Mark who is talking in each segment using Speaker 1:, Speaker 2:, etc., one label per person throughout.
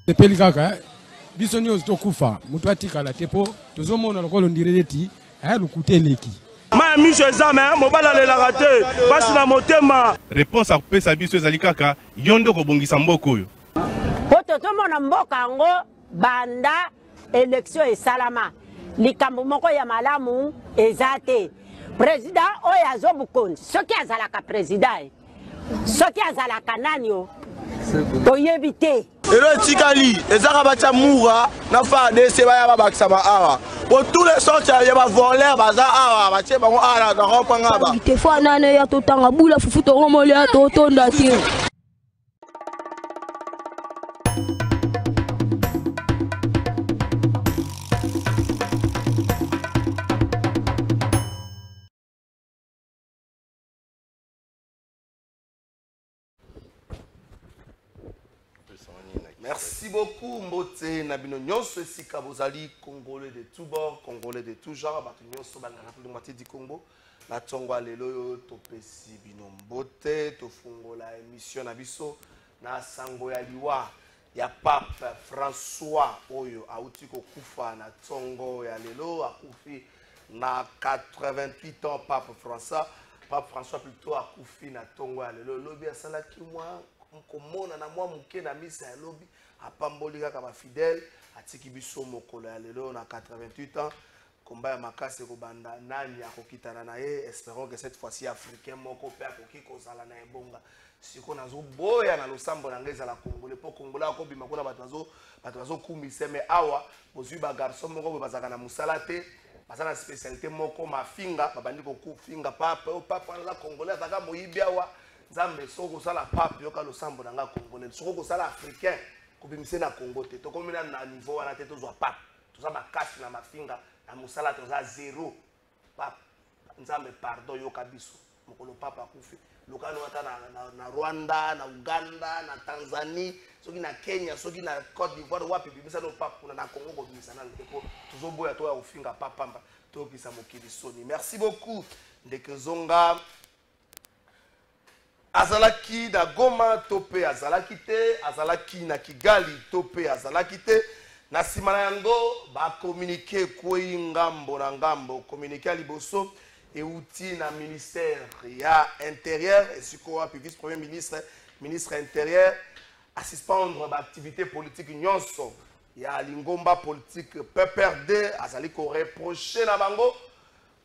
Speaker 1: Epeli kaka biso nyonso tokufa mutu atikala tepo tozomona lokolo ndireti lukuteleki
Speaker 2: ma miso ezame mobala lelaka te basi na motema.
Speaker 3: Réponse à kopesa biso ezali kaka yondo kobongisa mboka oyo
Speaker 4: po tozomona mboka yango banda élection esalama likambo moko ya malamu eza te. Président oyo azobukonzi soki azalaka président soki azalaka nani o toyebi te.
Speaker 2: Elo etikali ezaka batia mura na FARDC baya babakisa ba awa pour tous les sortes ya ba voler baza awa batie bango ala na kopanga ba
Speaker 5: te fa nane ya totanga bula fufu to romole ya totonda te.
Speaker 6: Merci beaucoup, Mbote Nabino Nyonso, Sika Bozali, Congolais de tous bords, Congolais de tout genre, Bato Nyonso, Bangarapou Moitié du Congo, la Tongwa Lelo, Topesi Bino Mbote, Tofungo la émission Nabiso, Na Sango Yaliwa, ya Pape François, Oyo, Autiko Koufa, Na Tongo Yalelo, Akoufi, na 88 ans, Pape François plutôt Akoufi, Na Tongo Yalelo, Lobi Asalaki, moi, komona na mwa muke na misa ya lobi apamboli kaka ba fidèle atiki biso mokolo ya lelo na 88 ans komba ya makase ko banda nani akokitana na ye. Espérons que cette fois-ci africain moko pe akoki kozala na ebonga siko nazo boya na losambo na ngeza la Congolais po Congolais ko bima kona bato kumise me awa bozui ba garçon moko bazaka na musala te bazana spécialité moko mafinga babandi ko kufinga papa o papa la Congolais azaka moyibi awa Zambe soko sala pape yoka losambo na nga Congolais soko sala africain kobimise na Congo te to komina na niveau wana te tozwa pape toza makasi na mafinga na musala toza zéro pape nzambe pardon yoka biso mokolo papa akufi lokano ata na Rwanda na Uganda na Tanzanie soki na Kenya soki na Côte d'Ivoire wapi bimisa no pape kuna na Congo kobimisa na ndeko tozoboya to ya ufinga papamba to kisa mokili soni. Merci beaucoup ndeke zonga azalaki na Goma tope azalaki te azalaki na Kigali tope azalaki te na sima na yango ba communiquer kwei ngambo na ngambo communiquer liboso euti na ministère ya intérieur et siko api vice premier ministre intérieur à suspendre ba activité politique nyonso ya lingomba politique PPRD azali ko reprocher na bango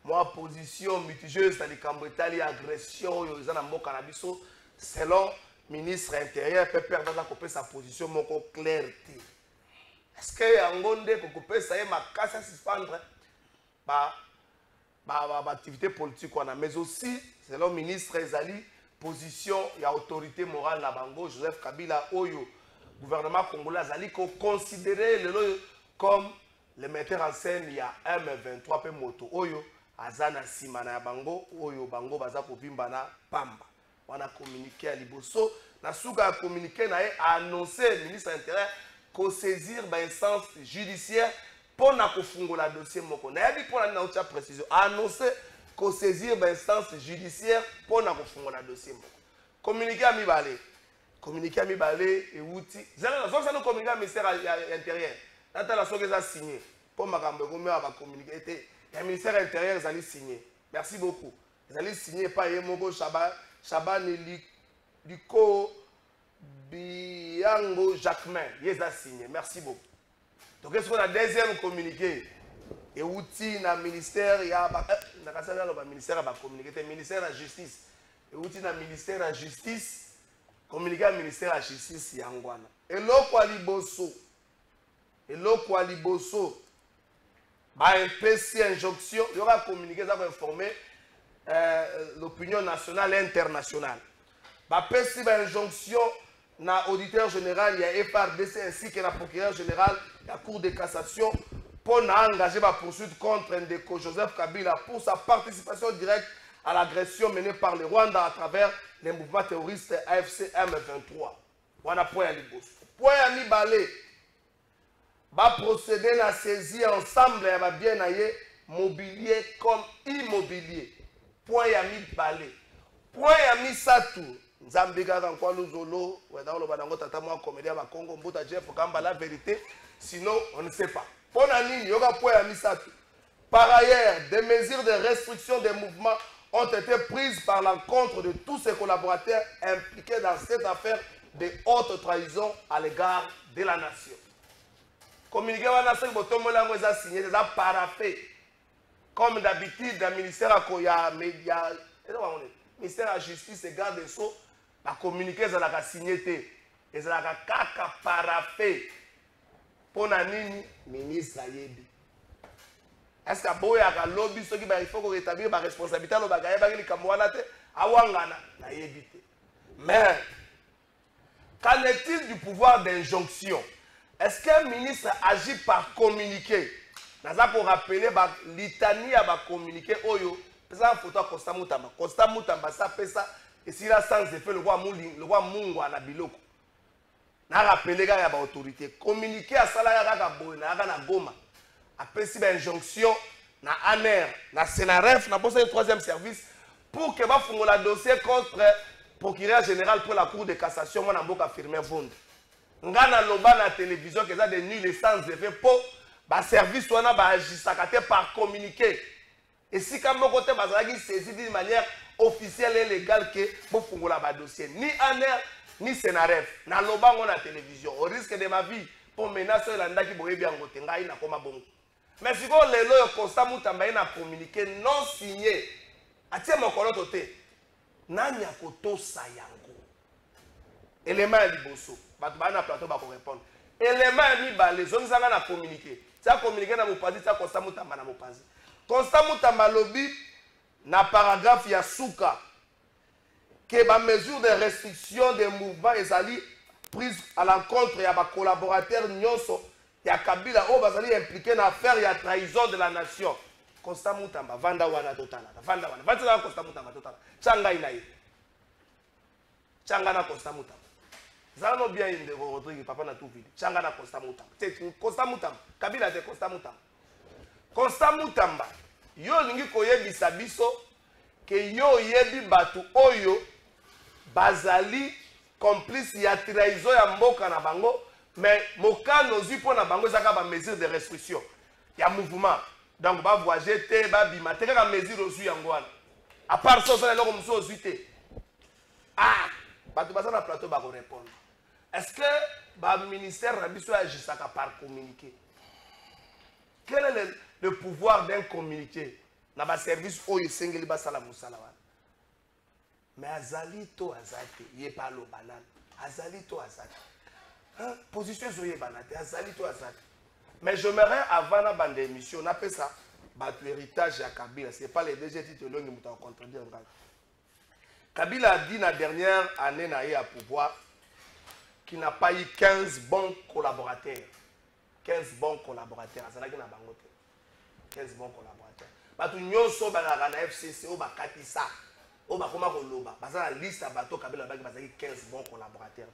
Speaker 6: moi position mitigieuse na likambo etali agression yo za na mboka na biso selon ministre intérieur PPR dans a sa position moko clarté. Est-ce que yango nde ko kopesa ye makasa suspendre ba activité politique wana mais aussi selon ministre ezali position ya autorité morale na bango Joseph Kabila oyo gouvernement congolais azali ko considérer lelo comme le metteur en scène ya M23 pe moto oyo azana sima na bango oyo bango baza ko vimba na pamba. On a communiqué à Liboso, na suka a communiqué na annoncé ministre intérieur qu'on saisir l'instance judiciaire pour na kofungola dossier moko. Na yabi pour na autre précision annoncé qu'on saisir l'instance judiciaire pour na kofungola dossier moko. Communiqué à Mibale et outi. Ça nous communiqué à ministère intérieur. Nata la soke za signé pour makambo ko ba communiquer était le ministère intérieur za signé. Merci beaucoup. Ils signé pas Yemoko Chabane Liko Biango Jacquemin. Ils ont signé. Merci beaucoup. Donc, est-ce qu'on a deuxième communiqué? Et outil na ministère, il y a un ministère à communiquer, ministère de la justice. Et outil na ministère de la justice, communiquer au ministère de la justice, Yangwana. Et l'eau Liboso, bah, un PC injonction, il y aura communiqué, ça va informer l'opinion nationale et internationale. Bah, PC injonction, na auditeur général, il y a FARDC ainsi que la procureur général, la Cour de cassation, pour engager la poursuite contre Ndeko Joseph Kabila pour sa participation directe à l'agression menée par le Rwanda à travers les mouvements terroristes AFC M23. Voilà point à Libos. Point à Mibale. Va procéder à saisir ensemble et va bien aller mobilier comme immobilier. Point à Mibale. Point à Misatou. Nzambe kaka kwa luzolo weda lo banango tata moi comédien ba Congo Mbuta Jeff Kamba la vérité sinon on ne sait pas. Pona nini yoga po ya misatu. Par ailleurs, des mesures de restriction des mouvements ont été prises par l'encontre de tous ses collaborateurs impliqués dans cette affaire de haute trahison à l'égard de la nation. Communiqué wana soki botombola ngo eza signé eza paraphé. Comme d'habitude dans le ministère à média ministère de la justice et garde des sceaux la communiqué ça la signé et ça la kaka paraphé pour nani ministre ayebi. Est-ce que boya ka lobby ceux qui il faut qu'on rétablir la responsabilité lo bagaya ba li kamwana te awangana na yebite. Mais qu'en est-il du pouvoir d'injonction? Est-ce qu'un ministre agit par communiqué? Naza pour rappeler ba litanie à ba communiqué oyo pesa photo à Constant Mutamba. Constant Mutamba ça pesa et s'il a sans effet le roi Mungwa na biloko. Na rappeler ga ya ba autorité communiqué à sala ya ga boina ga na Goma. Après si ba injonction na ANER na Senaref na poste troisième service pour que ba fungola dossier contre procureur général pour la cour de cassation moi na mboka firmer vond. Ngana loba na télévision que ça de nul et sans effet pour ba service wana ba agisaka te par communiqué. Et si comme côté bazaki saisi d'une manière officielle et légale que pour fungola ba dossier ni ANER ni Senaref na loba ngona télévision au risque de ma vie pour menacer landa ki boyebi angote ngai na koma bongo. Mais si vous lelo yo Constant Mutamba na communiqué non signé atie mokolo tote nanya kotosa yango élément ya liboso bato bana plateau ba ko répondre élément ya mibale zongisanga na communiqué ça communiqué na mopanzi ça Constant Mutamba na mopanzi Constant Mutamba lobi na paragraphe ya suka que ba mesure de restriction des mouvements ezali prise à l'encontre ya ba collaborateurs nyonso ya Kabila o bazali impliqué na affaire ya trahison de la nation. Constant Mutamba vanda wana totala vanda wana vanda Constant Mutamba totala changa inaye changa na Constant Mutamba zano bien inde Rodrigue papa na tout vide changa na Constant Mutamba c'est Constant Mutamba Kabila de Constant Mutamba Constant Mutamba yo lingi koyebisa biso ke yo yebi batu oyo bazali complice ya trahison ya mboka na bango mais mokano zui po na bango ezaka ba mesure de restriction ya mouvement donc ba voyager te ba bima te ka mesure ozu yango wana à part ça ça lelo comme ça ozu te ah batu bazana plateau ba ko répondre est-ce que ba ministère na biso agisaka par communiqué? Quel est le pouvoir d'un communiqué na ba service oyo sengeli ba sala musala wana? Mais azali to azate ye pa lo banane azali to azate hein? Position zoye banate azali to azate. Mais j'aimerais avant la bande d'émission on appelle ça batu héritage à Kabila, c'est pas les DG titres longs qui m'ont contredire. Kabila a dit la dernière année naïe à pouvoir qu'il n'a pas eu 15 bons collaborateurs. 15 bons collaborateurs, ça n'a pas 15 bons collaborateurs. Batu nyonso ba na FCC o ba katisa o ba koma ko loba baza la liste bato Kabila ba ki 15 bons collaborateurs.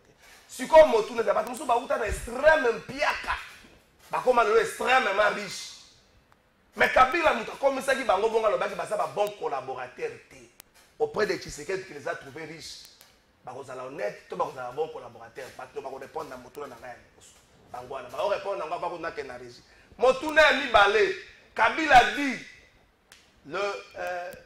Speaker 6: Si comme motu ne ba muso ba uta na extrême piaka ba koma le extrêmement riche. Mais Kabila muta comme ça qui bango bonga loba ki baza ba bon collaborateur té auprès de Tshisekedi qui les a trouvés riches. Ba ko zala honnête to ba ko zala bon collaborateur ba to ba ko répondre na motu na ngaya. Bango na ba ko répondre na ba ko na ke na régie. Motu na mi balé Kabila dit le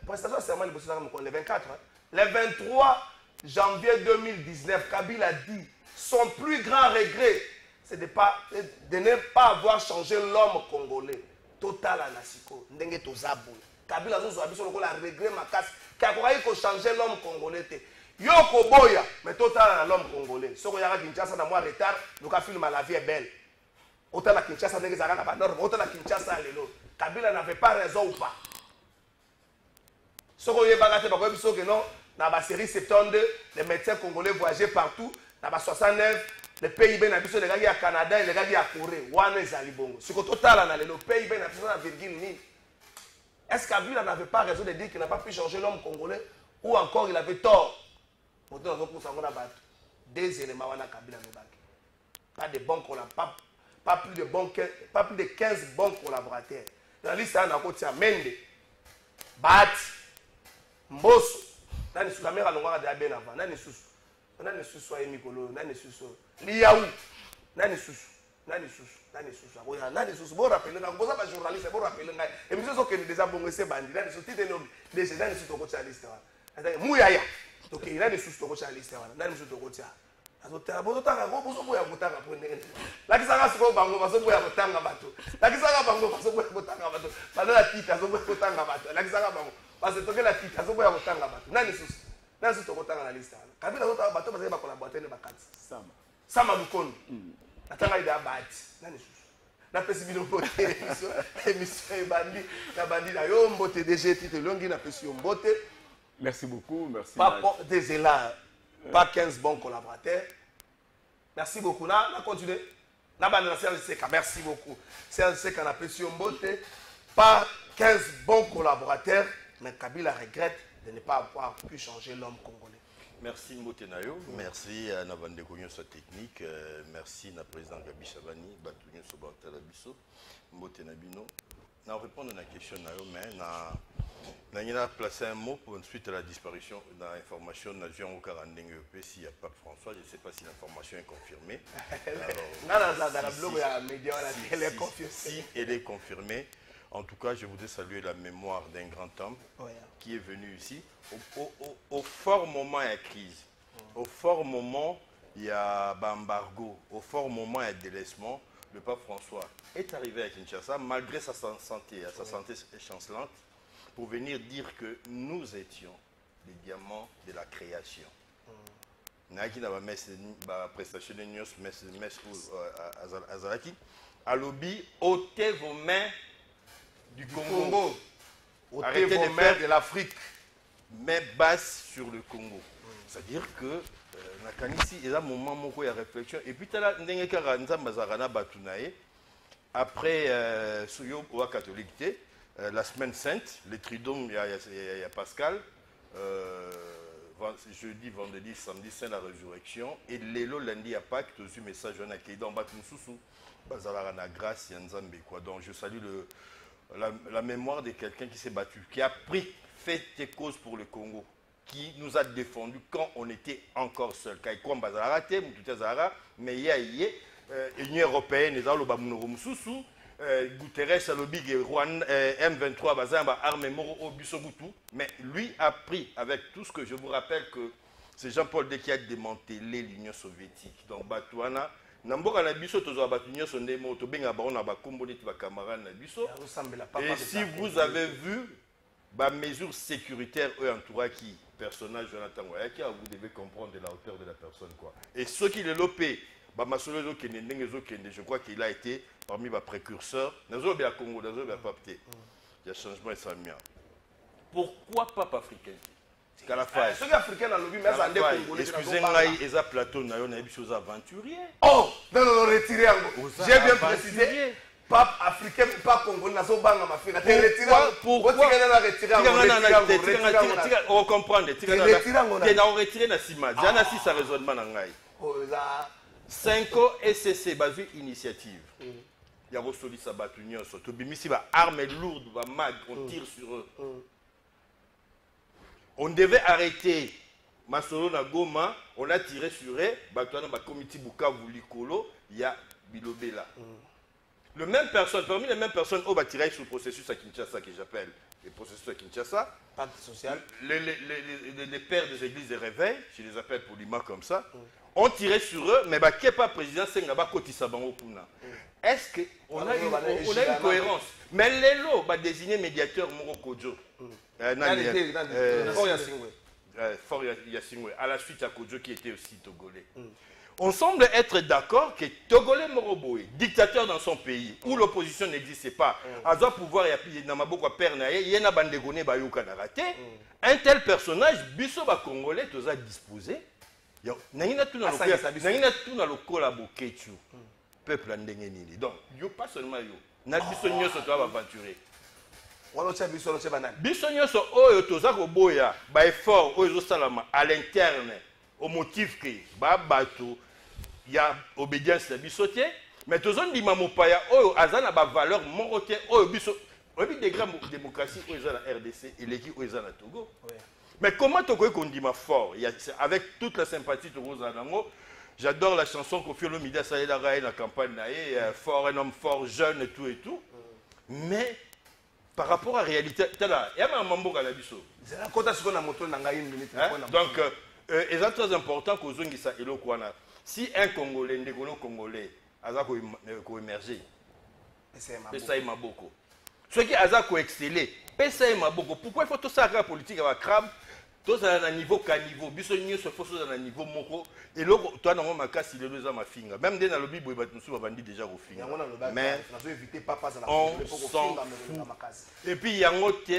Speaker 6: prestation serment le 24, hein, le 23 janvier 2019, Kabila dit son plus grand regret, c'est de ne pas avoir changé l'homme congolais. Total à Nasiko, ndenge tozabo. Kabila zo a biso la regret ma casse, qui a ko changer l'homme congolais. Yoko boya, mais total à l'homme congolais. Soko yaka Kinshasa na moi retard, le film la vie est belle. Autant la Kinshasa ndenge zaka ba norme, autant la Kinshasa lelo. Kabila n'avait pas raison ou pas. Ce qu'on y a que non, dans la série 72, les médecins congolais voyageaient partout. Dans la 69, les PIB n'a plus les gars à Canada et les gars à Corée. Wana et Zalibongo. Ce qu'on total, le PIB n'a plus la virgule ni. Est-ce qu'Abila n'avait pas raison de dire qu'il n'a pas pu changer l'homme congolais ou encore il avait tort? Des éléments wana Kabila Nobaki. Pas de bons collaborateurs, pas plus de 15 bons collaborateurs. Dans la liste, on a côté Mende, Bat, Mbosso, dans les sous-caméras, on a des abonnés avant, dans les sous. nani susu aye mikolo nani susu liaou nani susu akoya nani susu bo rappeler nga boza ba journaliste bo rappeler nga émission so kende déjà bongo ese bandi nani susu tite no déjà nani susu toko cha liste wana muyaya toke nani susu toko cha liste wana nani susu toko cha azotanga bozo tanga go bozo boya kutanga po ndenge lakisanga siko bango bazo boya kutanga bato lakisanga bango bazo boya kutanga bato bana tita zo boya kutanga bato lakisanga bango parce que tokela tita zo boya kutanga bato nani susu toko tanga na liste wana kabila zo tanga bato bazo ba collaborateur ne bakati sama Lukondo atanga ida bati nani susu na pesi bino bote émission ebandi na bandi na yo mbote DG tite longi na pesi yo mbote.
Speaker 7: Merci beaucoup, merci.
Speaker 6: Pas là, pas 15 bons collaborateurs. Merci beaucoup. On continue. Merci beaucoup. C'est qu'on a pesi yo mbote. Pas 15 bons collaborateurs, mais Kabila regrette de ne pas avoir pu changer l'homme congolais.
Speaker 8: Merci Mbote Nayo, merci à Nabande Kounyoso Technique, merci à président Gabi Chabani, Batunyo Sobantala Bisso, Mbote Nabino. Nous répondons à la question Nayo, mais nous avons placé un mot pour suite à la disparition de l'information de Jean Okarandeng si à Pape François. Je ne sais pas si l'information est confirmée. Si elle est confirmée, en tout cas, je voudrais saluer la mémoire d'un grand homme qui est venu ici. Au fort moment, il y a crise. Au fort moment, il y a embargo. Au fort moment, il y a délaissement. Le pape François est arrivé à Kinshasa, malgré sa santé chancelante, pour venir dire que nous étions les diamants de la création. Prestation de news, Azalaki. Alobi, ôtez vos mains du Congo.
Speaker 6: Arrêtez vos mains de l'Afrique.
Speaker 8: Main basse sur le Congo. C'est-à-dire que Nakanisi, il y a un moment où il y a réflexion. Et puis, après la catholique, la semaine sainte, les tridômes, il y a Pascal. Jeudi, vendredi, samedi, c'est la résurrection. Et l'élo, lundi, il y a Pâques, tout ce message, on a qui est dans Batumsousou. Bazalana grâce, Yanzambe. Donc, je salue la mémoire de quelqu'un qui s'est battu, qui a fait des causes pour le Congo, qui nous a défendus quand on était encore seul. Mais il y a l'Union européenne, Guterres, M23, mais lui a pris, avec tout ce que je vous rappelle que c'est Jean-Paul D qui a démantelé l'Union soviétique. Donc, Batouana, et si vous avez vu les mesures sécuritaires entourant qui personnage Jonathan Wayaki, vous devez comprendre de la hauteur de la personne. Et ceux qui le lopé, je crois qu'il a été parmi les précurseurs. Il y a changement et ça. Pourquoi Pape africain? Excusez-moi, ils ont plateau, ils ont des choses aventuriers.
Speaker 6: Oh, non, retirez. J'ai bien précisé. Pape africain, pas congolais, n'a pas ma fille. Pourquoi
Speaker 8: on comprend. On retire la cima. J'en si ça raisonnement dans ngai. 5 ans SCC basé initiative. Il y a Rossoli Sabatunion, Tobimisi va armes lourdes, va mag, on tire sur eux. On devait arrêter Masolo na Goma, on a tiré sur eux, Batouana ba comité Bukavu Likolo, il y a Bilobela. Le même personne, parmi les mêmes personnes, on va tirer sur le processus à Kinshasa que j'appelle le processus à Kinshasa.
Speaker 6: Pacte social.
Speaker 8: Les pères des églises de réveil, je les appelle poliment comme ça, ont tiré sur eux, mais qui n'est pas président, c'est Ngaba Kotisa Bango Puna. Est-ce qu'on a une cohérence? Mais les lots va désigner médiateur Moro Kodjo. Fort Yassingwe. À la suite à Kodjo qui était aussi togolais. On semble être d'accord que Togolais Moroboé, dictateur dans son pays, où l'opposition n'existait pas, a doit pouvoir y appuyer dans ma boca pernaye, il y a un bandegone bayouka narate, un tel personnage, biso ba congolais, tous a disposé. Nangina tout dans le collabo kechu, peuple andengeni. Donc, yo pas seulement yo, na biso nyoso to aventurer. Biso nyoso oyo toza ko boya, ba effort oyo salama à l'interne. Au motif que babato il y a obédience à bisoté mais tous on dit mamopaya oyo azana ba valeur moroté oyo biso obi des grandes démocraties oyo za la RDC et l'équipe oyo za na Togo Mais comment tu qu'on dit ma fort? Avec toute la sympathie de Rose Anango, j'adore la chanson Kofi Olomide a salé la campagne, fort, un homme fort, jeune et tout et tout. Mais par rapport à la réalité, il y a un mambo à la biso.
Speaker 6: C'est la côte à ce qu'on a montré dans une minute.
Speaker 8: Donc, c'est très important que vous ça et si un Congolais, un Congolais, a émergé, c'est ça il m'a beaucoup. Ceux qui ont excellé, c'est ça il m'a beaucoup. Pourquoi il faut tout ça la politique avec crabe? Tout ça à un niveau qu'à niveau, bisogno se faut à un niveau moko. Et là, toi dans ma casse, il est deux à ma finger. Même dans le Bible, il nous a déjà au finger. Mais on s'en fout. Et puis il y a un autre,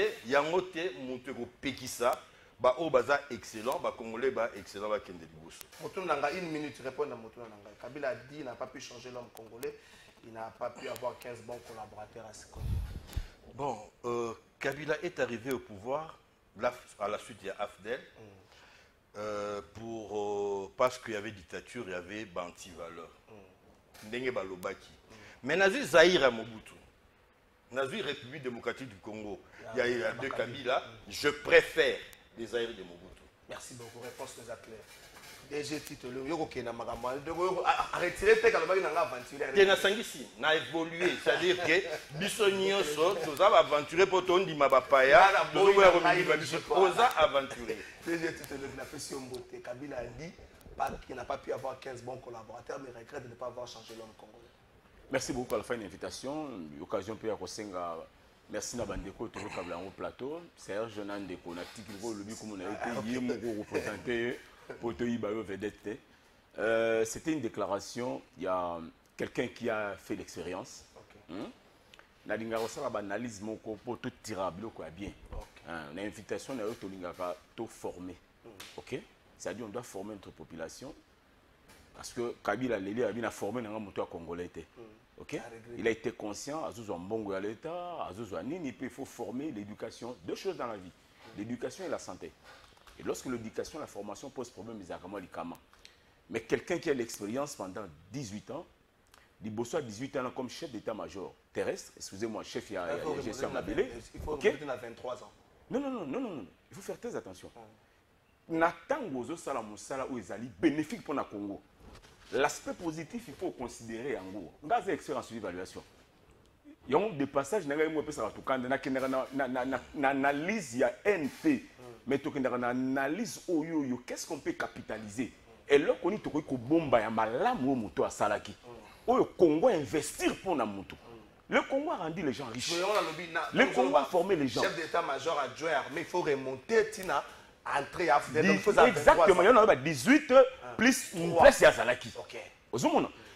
Speaker 8: monter au Pékissa. Bah au baza excellent, bah congolais bah excellent bah kende liboso.
Speaker 6: Moto nanga une minute répondre à Moto nanga. Kabila a dit il n'a pas pu changer l'homme congolais, il n'a pas pu avoir 15 bons collaborateurs à ce côté.
Speaker 8: Bon, Kabila est arrivé au pouvoir à la suite de Afdel parce qu'il y avait dictature, il y avait anti-valeur. Ndenge balobaki. Mais nazi Zaïre à Mobutu. Nazi République démocratique du Congo. Il y a deux Kabila, je préfère les Zaïre de Mobutu.
Speaker 6: Merci beaucoup, réponse très claire. DG titre le yoko kena magama a retiré tek alobaki nanga aventurer.
Speaker 8: Kena sangisi na évolué, c'est-à-dire que biso nyonso toza aventurer pour ton di mabapaya, tozo ya romini ba biso oza aventurer.
Speaker 6: DG titre le na fait Mbote Kabila a dit qu'il n'a pas pu avoir 15 bons collaborateurs mais regrette de ne pas avoir changé l'homme congolais.
Speaker 7: Merci beaucoup à la fin de l'invitation. L'occasion peut Kosenga. Merci à Bandeko de Kabila au plateau. Serge Nandeko, on a dit qu'il le but comme on a été représenté pour te vedette. C'était une déclaration. Il y a quelqu'un qui a fait l'expérience. Nadinga Rosa analyse mon pour tout tirable quoi bien. On a une invitation à tout former. OK? C'est-à-dire on doit former notre population. Parce que Kabila Lélé a bien formé dans un moteur congolais. Okay? Il a été conscient, Azouzo Mbongo à l'État, Azouzo Nini, il faut former l'éducation. Deux choses dans la vie, l'éducation et la santé. Et lorsque l'éducation et la formation posent problème, ils ont l'ikama. Mais quelqu'un qui a l'expérience pendant 18 ans, il bosse à 18 ans comme chef d'état-major terrestre, excusez-moi, chef, il y a gestion de la Bélé.
Speaker 6: Il faut que à 23 ans.
Speaker 7: Non, il faut faire très attention. Nathan Gozo Salamoussala où ils allaient bénéfique pour le Congo. L'aspect positif, il faut considérer en gros. On a une expérience d'évaluation. Il y a des passages, il y a une analyse, il y a NT. Mais il y a une analyse, qu'est-ce qu'on peut capitaliser? Et là, on dit que le bomba ya malamu au moto à Salaki. Le Congo investir pour la moto. Le Congo a rendu les gens riches. Le Congo a formé les gens.
Speaker 6: Chef d'état-major adjoint armé, il faut remonter Tina. Entrer à
Speaker 7: exactement, il y en a 18 plus une place à Zalaki.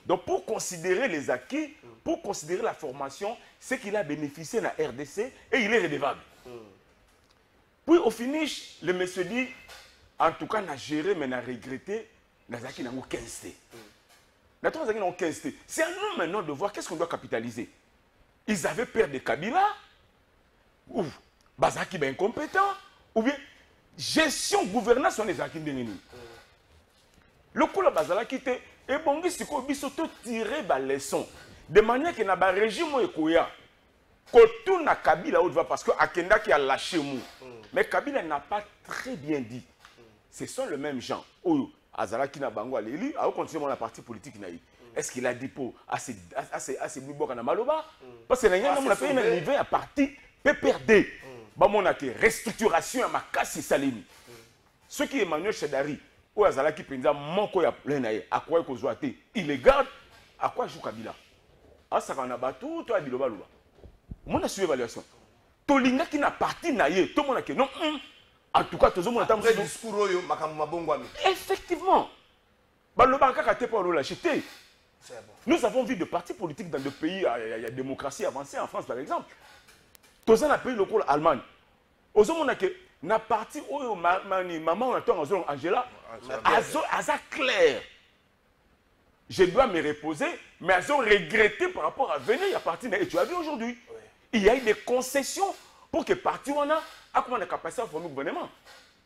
Speaker 7: Donc pour considérer les acquis, pour considérer la formation, c'est qu'il a bénéficié de la RDC et il est redevable. Puis au finish, le monsieur dit, en tout cas, il a géré, mais il a regretté, il a 15 T. C'est à nous maintenant de voir qu'est-ce qu'on doit capitaliser. Ils avaient peur de Kabila, ou Bazaki est incompétent, ou bien gestion, gouvernance, on est à qui le coup de Bazala qui était, et bon, si on a tiré la leçon, de manière que le régime est koya, que na Kabila parce que Akenda qui a lâché mou. Mais Kabila n'a pas très bien dit. Ce sont les mêmes gens. Oyo, Azala qui n'a bango à l'élu, a continué la partie politique. Est-ce qu'il a dit pour assez Bouboka na Maloba? Parce que on a fait un niveau à partie PPRD. On a fait restructuration à ma casse Salini. Ce qui est Emmanuel Chedari, ou Azala qui prend mon koya plein à quoi il a été illégal, à quoi joue Kabila? Ah, ça va en abattre tout, toi, Biloba Loba. Mon a suivi l'évaluation. Tolinga qui n'a parti naïe, tout le monde a dit non. En tout cas, tout le monde a dit
Speaker 6: discours.
Speaker 7: Effectivement. Nous avons vu des partis politiques dans des pays à la démocratie avancée, en France par exemple. Tous les pays locaux Allemagne. Aux hommes, on a que na parti où maman attend Angela, aza clair. Je dois me reposer, mais elles ont regretté par rapport à venir à partir. Et tu as vu aujourd'hui, il y a eu des concessions pour que parti on a comment on a capacité à former le gouvernement.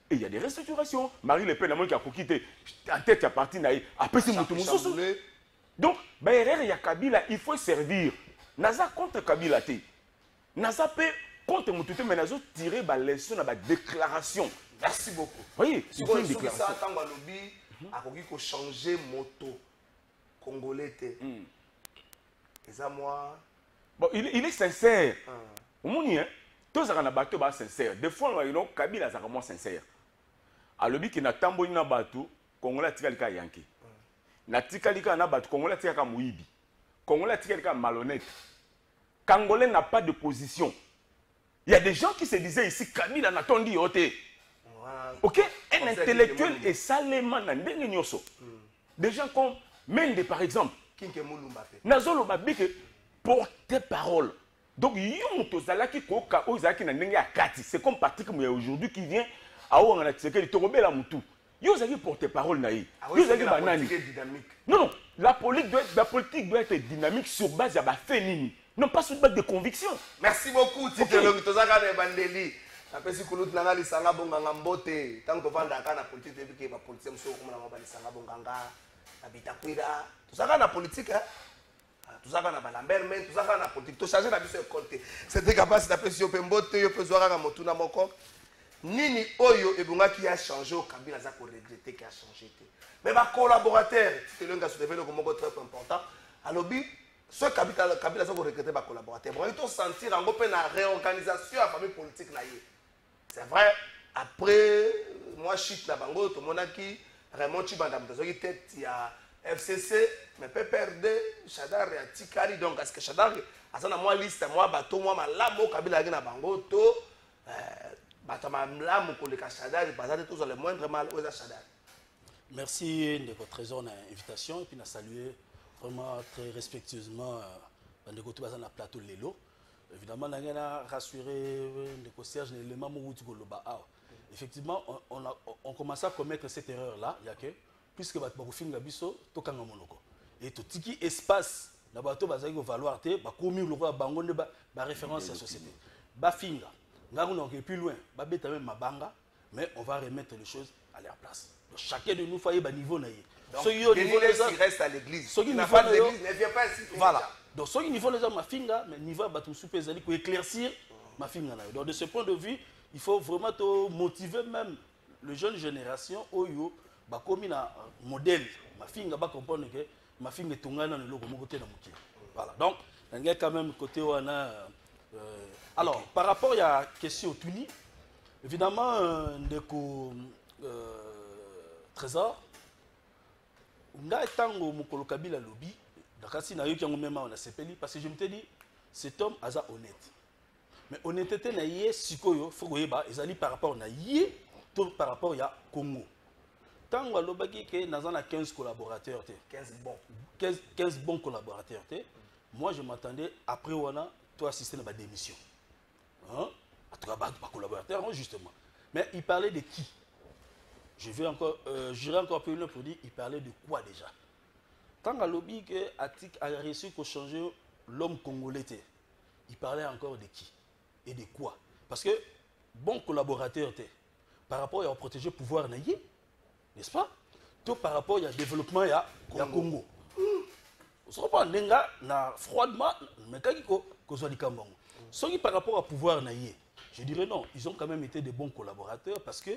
Speaker 7: Et il y a des restructurations. Marie Le Pen qui a quitté en tête qui a parti après c'est Moutoumoussou. Donc, il y a Kabila, il faut servir. Naza contre Kabila. Naza peut contre Moutouté, mais nous tiré la leçon dans la déclaration.
Speaker 6: Merci beaucoup.
Speaker 7: Oui,
Speaker 6: Si
Speaker 7: il
Speaker 6: vous
Speaker 7: faut une
Speaker 6: avez
Speaker 7: déclaration.
Speaker 6: ça, tant que lobby, il faut changer moto congolais. Et ça, moi.
Speaker 7: Bon, il est sincère. Au moins, tous les bateaux sont sincères. Des fois, il y a Kabila est vraiment sincère. À lobby qui n'a tambour na bateau, Congolais tikalika yanké. Na tikalika na bateau, Congolais tikalika mouibi. Congolais tikalika malhonnête. Congolais n'a pas de position. Il y a des gens qui se disaient ici, Kabila n'a pas dit ôté. Ok, un intellectuel est salement dans le nyoso. Des gens comme Mende par exemple. Nazolo Babike porte-parole. Donc, c'est comme Patrick Mouya aujourd'hui qui vient à Ouangana Tseke, il y a porte-parole. Non, la politique doit être dynamique sur base de fénini, non pas sur base de conviction.
Speaker 6: Merci beaucoup, Tite Tozaka Bandeli. Après, si vous avez des sanga bonganga mbote, tant que vous avez la politique, vous avez la politique, vous avez des sanga bonganga, habitakwira. Tout ça, la politique, tout ça, la Lambert, mais tout ça, la politique. Tout ça, j'ai la côté. C'était capable d'appeler si vous avez mbote, vous pouvez voir à Motuna Moko. Nini Oyo et Bunga qui a changé au Kabila, ça pour regretter qui a changé. Mais ma collaborateur, c'est l'un qui a soulevé le moment très important. Alors, ce Kabila, ça pour regretter ma collaborateur. Bon, il faut sentir en gros la réorganisation de la famille politique. C'est vrai, après, moi, je suis là, tout le monde qui Raymond Chibandam, il y a FCC, mais peut perdre Chadar et Tikali. Donc, parce que Chadar, à ça, moi, liste, moi, bateau, moi, ma lamo, Kabila, na bango, to, bateau, ma lamo, ko le Chadar, il passe tous le moindre mal aux Chadar.
Speaker 9: Merci de votre trésor d'invitation et puis nous saluer vraiment très respectueusement de côté dans le plateau de Lelo. Évidemment, nous avons rassuré le Serge l'élément effectivement, on commence à commettre cette erreur-là, puisque nous avons fait un biso, et tout ce qui espace, nous avons valoir, nous avons référence à la société. Bafinga, nous avons plus loin, mais on va remettre les choses à leur place. Donc, chacun de nous fait un niveau. Donc,
Speaker 6: il reste à l'église.
Speaker 9: Il
Speaker 6: n'a pas d'église, ne vient pas ici.
Speaker 9: Voilà. Donc, ce niveau de ma finga, mais niveau de souper, pour éclaircir ma finga. Donc, de ce point de vue, il faut vraiment motiver même les jeunes générations au yo, comme un modèle. Ma finga va comprendre que ma finga est tongana dans le logo côté de Mouki. Voilà. Donc, il y a quand même côté où on a. Alors, par rapport à la question Tuni, évidemment, Trésor, on a tango mukolo Kabila lobby. Parce que je me dis, cet homme est honnête. Mais honnêteté, il faut par rapport à par rapport à Congo. Tant que nous avons 15 collaborateurs, 15 bons collaborateurs, moi je m'attendais après toi assister à ma démission. En tout cas, pas collaborateur, justement. Mais il parlait de qui? J'irai encore plus loin pour dire, il parlait de quoi déjà? Quand le lobby Atik a réussi à changer l'homme congolais, il parlait encore de qui et de quoi? Parce que bon collaborateur, par rapport à protéger le pouvoir, n'est-ce pas? Tout par rapport au développement du Congo. On se reprend froidement, mais quand il y a ceux qui par rapport au pouvoir, je dirais non, ils ont quand même été de bons collaborateurs parce que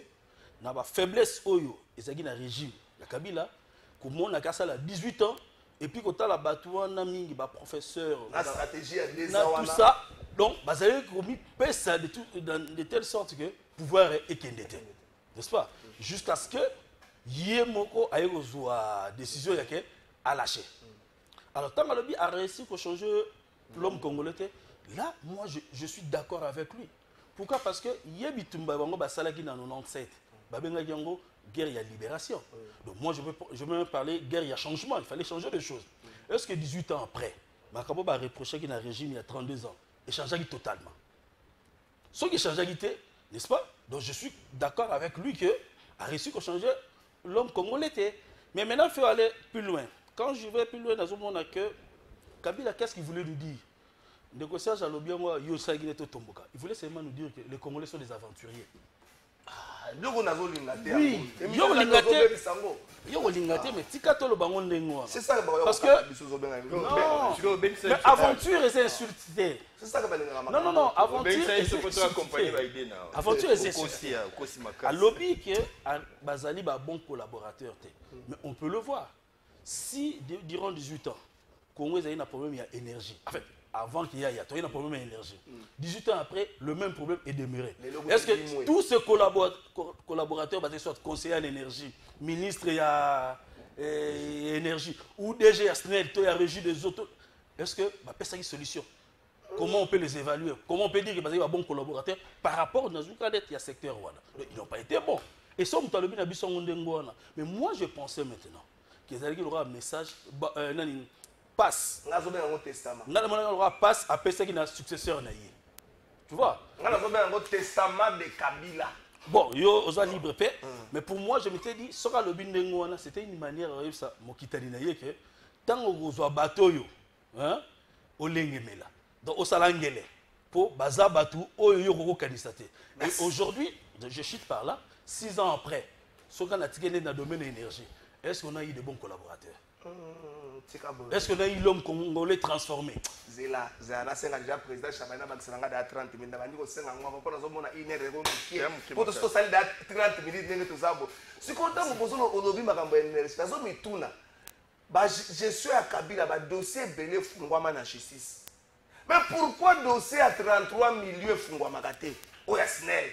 Speaker 9: dans la faiblesse, ils ont un régime, la Kabila. Comme on a 18 ans, et puis quand on a battu professeur,
Speaker 6: la stratégie
Speaker 9: tout ça, donc, vous avez commis ça de telle sorte que le pouvoir est kendete. N'est-ce pas? Jusqu'à ce que Yemoko ait une décision à lâcher. Alors, tant que a réussi à changer l'homme congolais, là, moi, je suis d'accord avec lui. Pourquoi? Parce que Yebitumba Bango Basalaki dans 97. Guerre, il y a libération. Donc moi, je veux même parler guerre, il y a changement. Il fallait changer les choses. Est-ce que 18 ans après, Makabo va reprocher qu'il y a un régime il y a 32 ans et changer totalement? Ce qui change, n'est-ce pas? Donc je suis d'accord avec lui qu'il a réussi à changer l'homme comme on l'était. Mais maintenant, il faut aller plus loin. Quand je vais plus loin dans ce monde, Kabila, qu'est-ce qu'il voulait nous dire? Il voulait seulement nous dire que les Congolais sont des aventuriers. Oui, mais tika tolo bango ndengwa.
Speaker 6: C'est ça
Speaker 9: parce que non, mais aventure et insulté.
Speaker 6: C'est ça que
Speaker 9: non non aventure et aventure et à lobby que bazali ba bon collaborateur mais on peut le voir si durant 18 ans Congo a eu un problème il y a énergie en fait avant qu'il y ait un problème d'énergie. 18 ans après, le même problème est demeuré. Est-ce que tous ces collaborateurs, soit conseillers à l'énergie, ministre à l'énergie, ou DG à SNEL, à la régie des autres, est-ce que c'est une solution? Comment on peut les évaluer? Comment on peut dire qu'ils sont un bon collaborateur par rapport à ce secteur? Ils n'ont pas été bons. Et ça, mais moi, je pensais maintenant qu'ils allaient avoir un message. Passe. Passe à PC qui n'a successeur. Tu vois?
Speaker 6: Testament de Kabila.
Speaker 9: Bon, yo osa libre paix. Mais pour moi, je m'étais dit, sera le bindengoana, c'était une manière de ça. Mokitali que tant au zo bateau yo, hein, au lengemela. Donc au salangele pour baza batu au yo roko kandidaté. Et aujourd'hui, je chute par là, 6 ans après, ce qu'on a tiré dans le domaine de l'énergie, est-ce qu'on a eu de bons collaborateurs? Est-ce qu'on a eu l'homme congolais transformé?
Speaker 6: Zela c'est déjà président Chabaina Bakselanga de 30 minutes. Bandi ko senga ngwa ko na zo mona ine rego miki. Poto sto sali da 30 minutes nenge to zabo. Si konta mo bozo no olobi makambo energie. Nazo mituna. Ba gestion ya Kabila ba dossier belé fungwama na justice. Mais pourquoi dossier à 33 millions fungwama kate? O ya SNEL.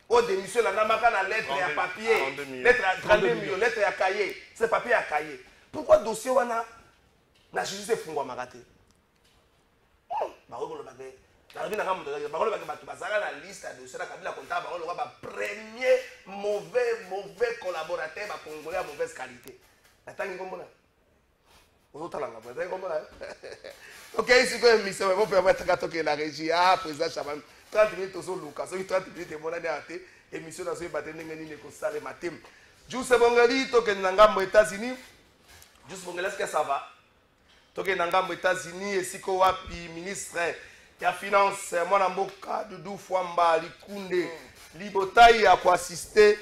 Speaker 6: O démission na namaka na lettre ya papier. Lettre à 32 millions, lettre ya cahier. C'est papier à cahier. Pourquoi dossier wana na justice fungwa makate? Bakolo bagé. La vie na kamu bakolo bagé batu bazaka na liste de dossier na Kabila comptable bakolo ba premier mauvais collaborateur ba congolais à mauvaise qualité. Atangi komona. Ozotalanga ba atangi komona. OK, ici que mission on peut mettre katoke la régie ah président Chaban 30 minutes ozo luka so 30 minutes mona na ate émission na so batende ngeni ko sale matem. Juste bongali to ke na ngambo États-Unis. Juste pour est-ce que ça va? Toke Nangam États-Unis et siko wapi ministre ya finance mwana mboka Doudou Fwamba Likunde Libotai a assister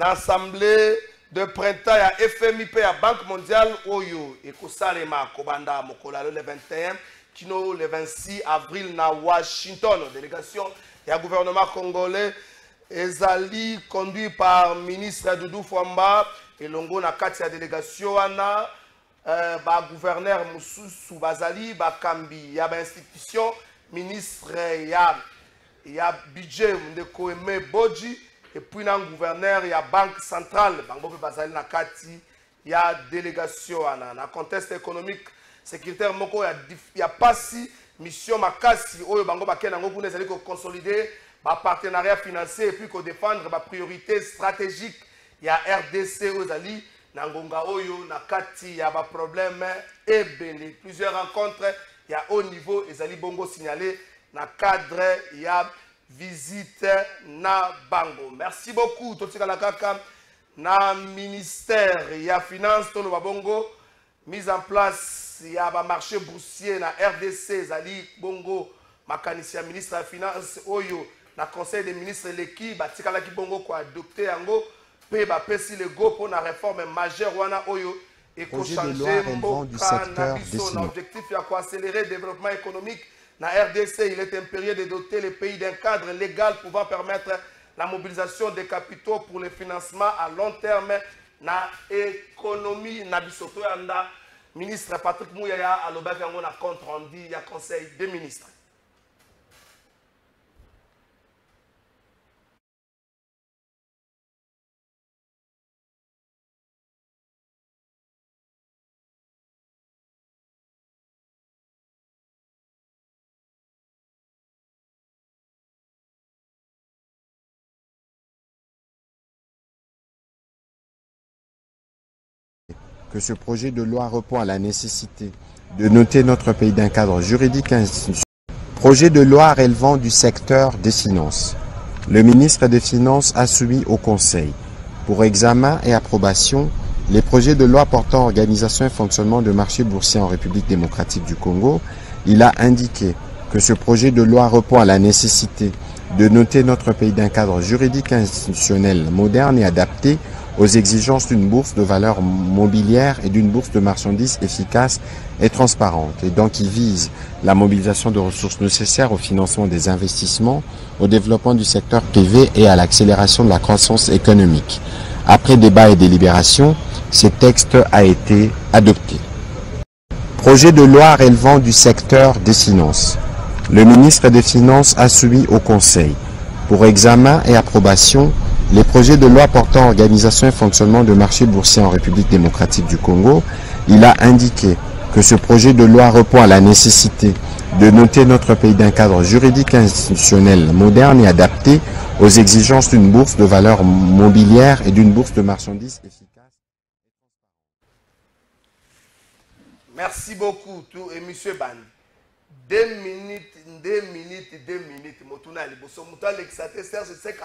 Speaker 6: à l'assemblée de printemps ya FMI pe ya Banque mondiale oyo et kosalema kobanda mokola le 21 kino le 26 avril na Washington. Délégation ya gouvernement congolais ezali conduit par ministre Doudou Fwamba et longo na kati ya délégation ana ba gouverneur Moussou Bazali ba Kambi ya ba institution ministre ya budget Ndeko Aimé Bodji et puis na gouverneur ya banque centrale bango pe Bazali na kati ya délégation na contexte économique sécuritaire moko ya pasi mission makasi oyo bango ba kena ngo kuna ezali ko consolider ba partenariat financier et puis ko défendre ba priorité stratégique ya RDC ozali Nangonga oyo na kati ya ba problème ebele plusieurs rencontres ya haut niveau ezali bongo signalé na cadre ya visite na bango. Merci beaucoup totika la kaka na ministère ya finance to ba bongo mise en place ya ba marché boursier na RDC ezali bongo makanisi ya ministre ya finance oyo na conseil des ministres l'équipe batika la ki bongo ko adopter yango. Pesi le go pour la réforme majeure wana oyo et
Speaker 10: projet de loi relevant du secteur des finances.
Speaker 6: L'objectif est d'accélérer le développement économique. Na RDC, il est impérieux de doter les pays d'un cadre légal pouvant permettre la mobilisation des capitaux pour le financement à long terme na économie na bisoto yanda. Ministre Patrick Mouyaya a l'objectif na compte rendu ya conseil des ministres.
Speaker 10: Que ce projet de loi répond à la nécessité de doter notre pays d'un cadre juridique institutionnel. Projet de loi relevant du secteur des finances. Le ministre des Finances a soumis au Conseil pour examen et approbation les projets de loi portant organisation et fonctionnement de marché boursier en République démocratique du Congo. Il a indiqué que ce projet de loi répond à la nécessité de doter notre pays d'un cadre juridique et institutionnel moderne et adapté aux exigences d'une bourse de valeurs mobilières et d'une bourse de marchandises efficace et transparente, et donc qui vise la mobilisation de ressources nécessaires au financement des investissements, au développement du secteur privé et à l'accélération de la croissance économique. Après débat et délibération, ce texte a été adopté. Projet de loi relevant du secteur des finances. Le ministre des Finances a soumis au Conseil pour examen et approbation les projets de loi portant organisation et fonctionnement de marché boursier en République démocratique du Congo. Il a indiqué que ce projet de loi répond à la nécessité de doter notre pays d'un cadre juridique et institutionnel moderne et adapté aux exigences d'une bourse de valeurs mobilières et d'une bourse de marchandises efficace.
Speaker 6: Merci beaucoup, tout et monsieur Ban. 2 minutes. Motuna liboso muta l'exaté Serge c'est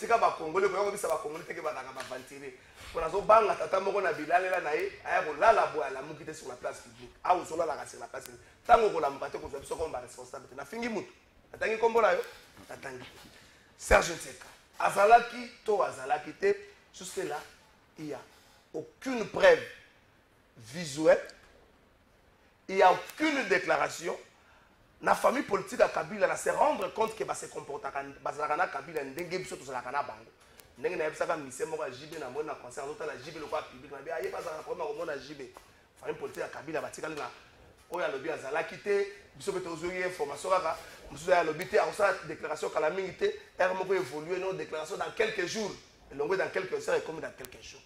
Speaker 6: ka ba Congolais ko bisa ba Congolais te ke ba ventiler. Pour azo banga tata moko na bilalela na ye aya ko lala boya la mukite sur la place publique. Ah ou sola la sur la place. Tango ko la mukate ko biso ko ba responsabilité. Na fingi mutu. Atangi kombola yo. Atangi. Serge Nseka. Azalaki to azalaki te jusque là il y a aucune preuve visuelle. Il n'y a aucune déclaration. La famille politique à Kabila se rendre compte que se comporte à Kabila ndenge biso to zalaka na bango. Ndenge na yebisaka mise moko jibe na mona concert autant la jibe le quoi public na bien aye pas za problème au mona jibe. Famille politique à Kabila batikali na oya lobi azalaki te biso beto ozoyi information kaka musu ya lobi te a déclaration kala mingi te er moko évoluer nos déclaration dans quelques jours et longue dans quelques heures et comme dans quelques jours.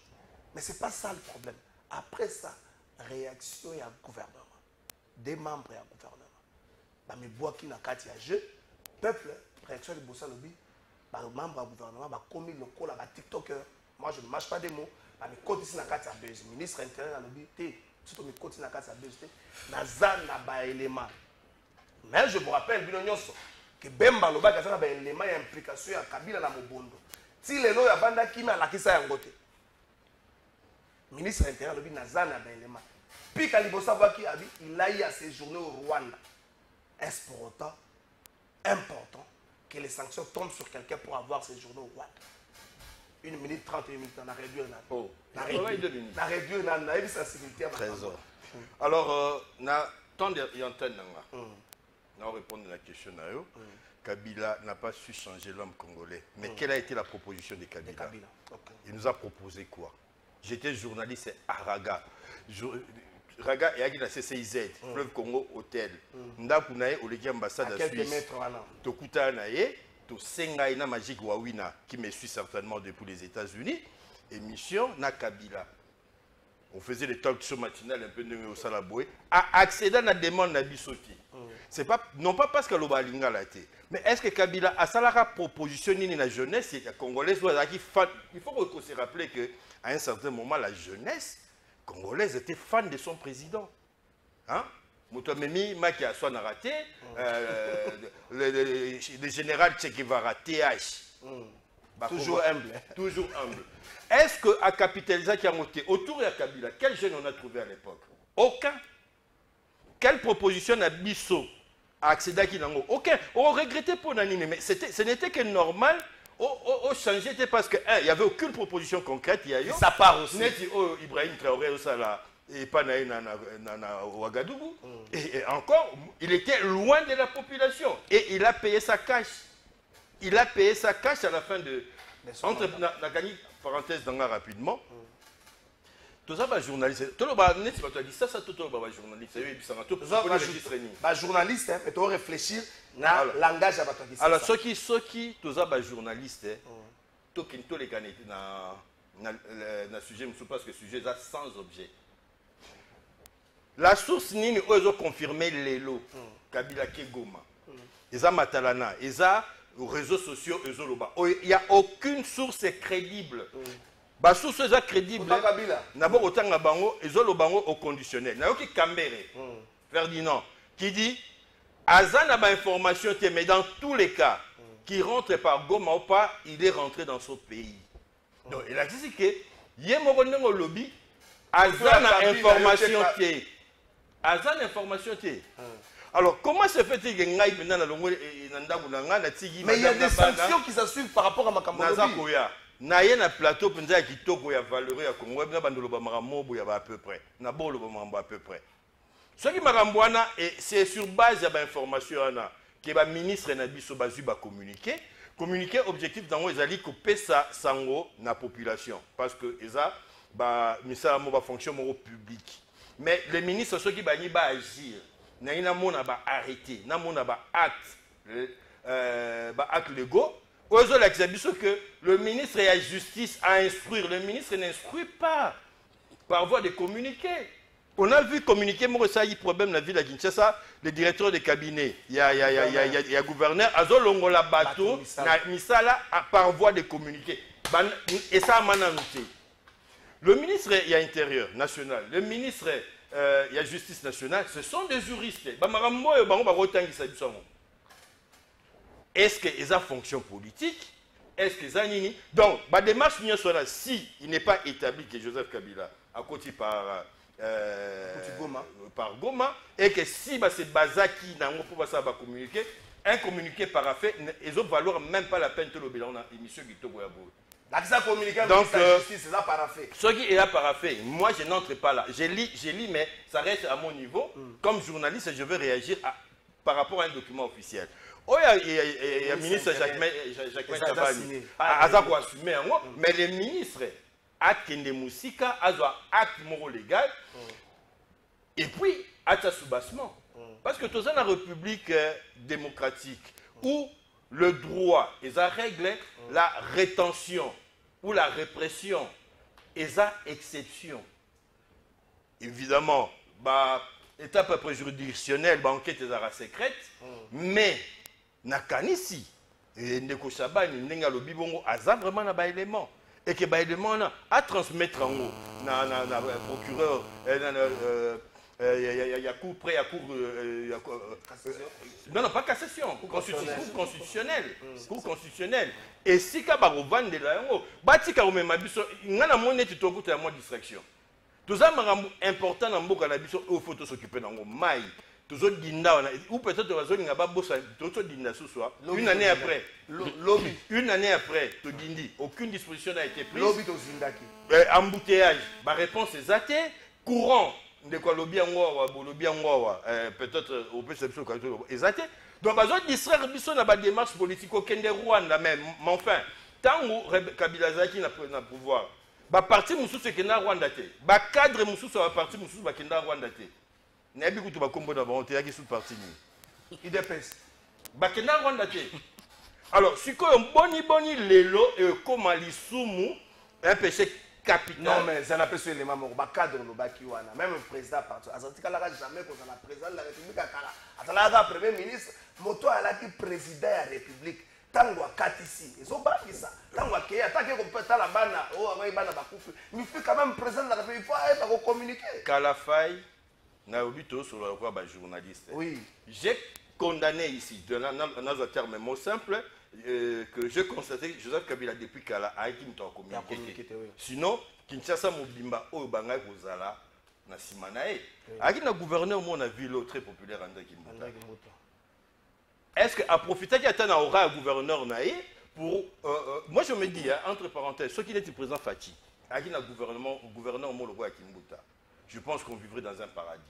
Speaker 6: Mais c'est pas ça le problème. Après ça, réaction et gouvernement. Des membres et gouvernement. Mais bois qui n'a qu'à jeu, peuple, réaction de Bossa Lobby, membre du gouvernement, commis le col à TikToker. Moi je ne mâche pas des mots, mais côté ici n'a qu'à buzz. Ministre intérieur à Lobby, surtout mes côtés n'a qu'à buzz, Nazan n'a pas élément. Mais je vous rappelle, Binonyoso, que Bemba Loba a un élément et implication à Kabila na Mobondo. Si les lois à Banda qui m'a la qui ça ngote. Ministre intérieur Lobby, Nazan n'a pas élément. Puis Kalibosa Waki a dit, il a eu à séjourner au Rwanda. Est-ce pour autant important que les sanctions tombent sur quelqu'un pour avoir séjourné au Rwanda? 1 minute 30 minutes, on a réduit on a réduit on a eu sensibilité.
Speaker 8: Trésor. Alors, tant d'antenne, on répondre à la question. Kabila n'a pas su changer l'homme congolais. Mais quelle a été la proposition de Kabila? Il nous a proposé quoi? J'étais journaliste à Raga. Raga et Agila CCIZ, Fleuve Congo Hôtel. Ndaku nae oleki ambassade à Suisse. Tokuta nae, to senga ina Magic Wawina qui me suit certainement depuis les États-Unis. Émission na Kabila. On faisait des talk shows matinales un peu de au Salaboué. À accéder à la demande na Bisoti. C'est pas non pas parce que l'Obalinga l'a été, mais est-ce que Kabila a salara proposition ni la jeunesse et la congolaise il faut qu'on se rappelle que à un certain moment la jeunesse congolaise était fan de son président. Hein? Moutomemi Makia Swan a raté, le général Che Guevara, TH.
Speaker 6: Toujours humble.
Speaker 8: Toujours humble. Est-ce qu'à capitaliser qui a monté autour de Kabila, quel jeune on a trouvé à l'époque? Aucun. Quelle proposition a Bisso à accéder à Kinango? Aucun. On regrettait pour l'animer, mais ce n'était que normal. On changeait parce qu'il n'y avait aucune proposition concrète.
Speaker 6: Ça part aussi.
Speaker 8: Ibrahim Traoré au Sala et pas na Ouagadougou. Et encore, il était loin de la population. Et il a payé sa cash. Il a payé sa cash à la fin de... Entre la gagné, parenthèse dans la rapidement. Tout ça, journaliste. Tout le monde a dit ça, tout le monde journaliste.
Speaker 6: Journaliste, mais tu dois réfléchir na langage à votre question.
Speaker 8: Alors, ceux qui tous les journalistes, tous les gars na sujet, parce que le sujet est sans objet. La source nini ils ont confirmé les lots. Kabila Kegoma. Ils ont Matalana. Ils ont aux réseaux sociaux. Il n'y a aucune source crédible. La source est crédible. D'abord, autant que bango, ils ont le bango au conditionnel. Nayoki Kambere, Ferdinand, qui dit Azan a information, mais dans tous les cas, qui rentre par Goma ou pas, il est rentré dans son pays. Donc, il a dit que Yemoronengo lobby, Azan a information. Azan information. Alors, comment se fait-il que mais
Speaker 6: il y a des sanctions qui se suivent par rapport à Makambo.
Speaker 8: Naye na plateau penza kitoko ya valeureux ya Congo na bandolo ba marambo ya à peu près na bolo ba marambo à peu près ce qui marambo wana et c'est sur base ya ba information wana que ba ministre na biso bazu ba communiquer objectif dango ezali ko pesa sango na population parce que eza ba misala mo ba fonction mo public mais les ministres ceux qui bani ba agir na ina mona ba arrêter na mona ba acte légaux. Que le ministre de la Justice a instruire. Le ministre n'instruit pas par voie de communiqué. On a vu communiquer, moi, ça y a problème dans la ville de Kinshasa, le directeur de cabinet, il y a gouverneur, Azolongo la bateau, Misala par voie de communiqué. Et ça, le ministre il y a Intérieur national, le ministre il y a Justice nationale, ce sont des juristes. Est-ce qu'ils ont fonction politique? Est-ce qu'ils ont nini? Donc, la démarche, si il n'est pas établi que Joseph Kabila a côté par Goma, et que si c'est Bazaki n'a pas communiqué, un communiqué paraffé, ils ne valent même pas la peine de le bilan dans l'émission du Togo Yabo.
Speaker 6: Donc, c'est ça paraffé.
Speaker 8: Ce qui est là paraffé, moi je n'entre pas là. Je lis, mais ça reste à mon niveau. Comme journaliste, je veux réagir par rapport à un document officiel. Oh, il y a le ministre Jacques Tabani, mais les ministres, acte de Moussika, acte moral légal, et puis acte soubassement. Parce que tout ça, la République démocratique, où le droit, ils ont réglé la rétention ou la répression, ils ont exception. Évidemment, étape juridictionnelle, enquête est secrète, mais nakanisi ndeko Shabani ndenge lobi bongo aza vraiment na ba élément et que ba élément na à transmettre en haut na procureur ya cour près ya cour non pas cassation cour constitutionnelle et si ka ba rovande la yango batika o mema biso ngana monete tokuta ya mo distraction tout ça marambo important na mboka na biso au photo s'occuper nango mai ou peut-être une année après, aucune disposition n'a été prise. Embouteillage, ma réponse est athée. Courant, de quoi peut-être au peut est athée. Donc, je distraire la démarche politique au Kende Rwanda même. Mais enfin, tant que Kabila Zaki n'a pas pouvoir, parti Moussou c'est Kenda Rwanda, cadre Moussou c'est parti Moussou c'est Kenda Rwanda. Nabi kutu ba kombo na ba onte yaki sous parti ni
Speaker 6: IDPS
Speaker 8: bakena Rwanda te. Alors sikoyo boni lelo et comme alisumu un péché capital.
Speaker 6: Non mais ça n'a pas ce élément mo ba cadre no baki wana même le président parti asantika la jamais ko na président de la République akala atala premier ministre moto alaki président de la République tango akati ici ezo bakisa tango akeye atake ko peta la bana abai bana bakufu mais fait quand même président de la République il faut pas communiquer
Speaker 8: kala faille. Journaliste.
Speaker 6: Oui.
Speaker 8: J'ai condamné ici, dans un terme mot simple, que je constatais que Joseph Kabila depuis qu'elle a communiqué. Sinon, Kinshasa Mobimba, Obanga Kozala, Nasimanae. Avec le gouverneur, on a vu l'autre très populaire André Kimbouta. Est-ce qu'à profiter qu'il y a un gouverneur Naé pour. Moi je me dis, entre parenthèses, ce qui était président Fati, avec le gouverneur Mologo à Kimbouta, je pense qu'on vivrait dans un paradis.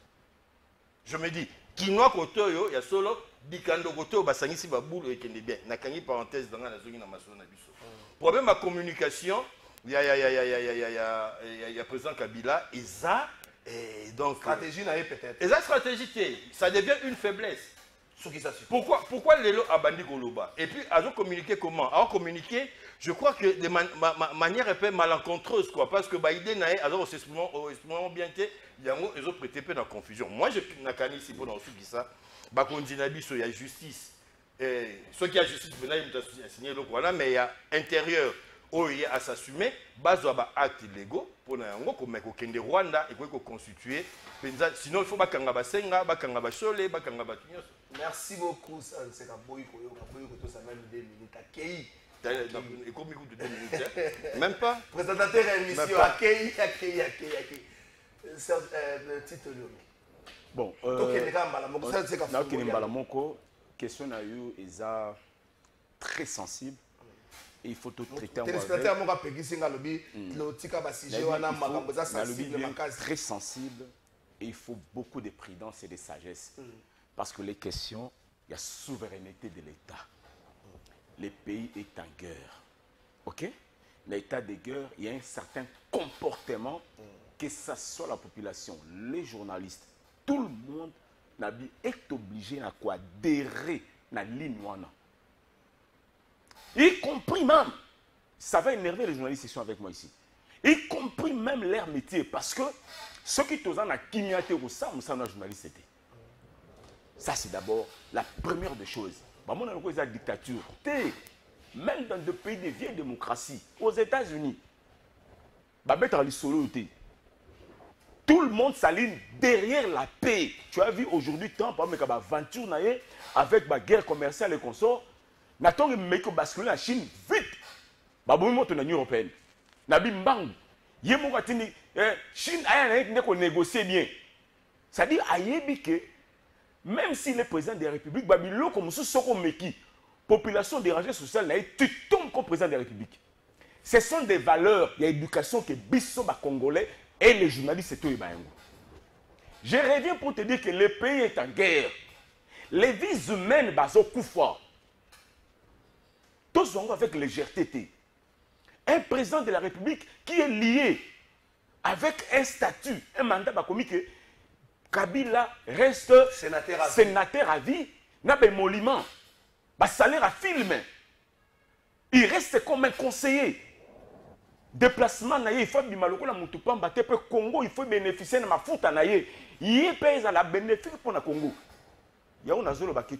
Speaker 8: Je me dis, Kinoa Kotoyo, il y a solo, Dikando Kotoyo, Basangisi Baboul et Kende bien. Nakani parenthèse dans la zone na Maso Nabiso. Problème à communication, il y a président Kabila, et ça, et donc.
Speaker 6: Stratégie n'a peut-être.
Speaker 8: Et ça, stratégie, ça devient une faiblesse. Pourquoi Lelo a bandi Goloba? Et puis, ils ont communiqué comment? Alors, communiqué, je crois que de manière un peu malencontreuse, quoi, parce que Biden a extrêmement bien été, ils ont prêté peu dans la confusion. Moi, je n'ai ici pour ça, il y a justice. Ceux qui ont justice, ils ont signé le voilà, mais il y a intérieur, où il y a à s'assumer, base actes légaux, pour que Rwanda et constituer. Sinon, il faut que Bakanga Basenga, Bakanga Bachole, Bakanga Batunyos.
Speaker 6: Merci beaucoup, c'est un beau ça même 2 minutes.
Speaker 8: Même pas.
Speaker 6: Présentateur de l'émission, accueilli.
Speaker 7: Bon, question à you est très sensible. Et il faut tout traiter en très sensible et il faut beaucoup de prudence et de sagesse. Parce que les questions, il y a souveraineté de l'État. Le pays est en guerre. Ok? L'état de guerre, il y a un certain comportement que ce soit la population, les journalistes, tout le monde est obligé à quoi adhérer à la ligne. Y compris même, ça va énerver les journalistes qui sont avec moi ici, y compris même leur métier, parce que ceux qui sont dans la kimia, ça, journaliste. Ça, c'est d'abord la première des choses. Moi, on a la dictature. Même dans des pays de vieille démocratie, aux États-Unis, tout le monde s'aligne derrière la paix. Tu as vu aujourd'hui, tant par exemple, aventure avec la guerre commerciale et consorts, Nathan que basculer la Chine vite. Babou dans l'Union européenne. Nabi Mbang, Chine a négocier bien. C'est-à-dire que même si le président de la République, Babylone comme Soko Meki, population dérangée sociale, tu tombes comme président de la République. Ce sont des valeurs, il y a éducation que Bisso Congolais et les journalistes et tout. Je reviens pour te dire que le pays est en guerre. Les vies humaines baso Koufa. Tous sont avec légèreté. Un président de la République qui est lié avec un statut, un mandat commis que Kabila reste sénateur à vie, n'a pas émolument. Salaire à film. Il reste comme un conseiller. Déplacement, il faut que Congo, il faut bénéficier de ma foute. Il paye à la bénéfice pour le Congo. Il y a un azolo qui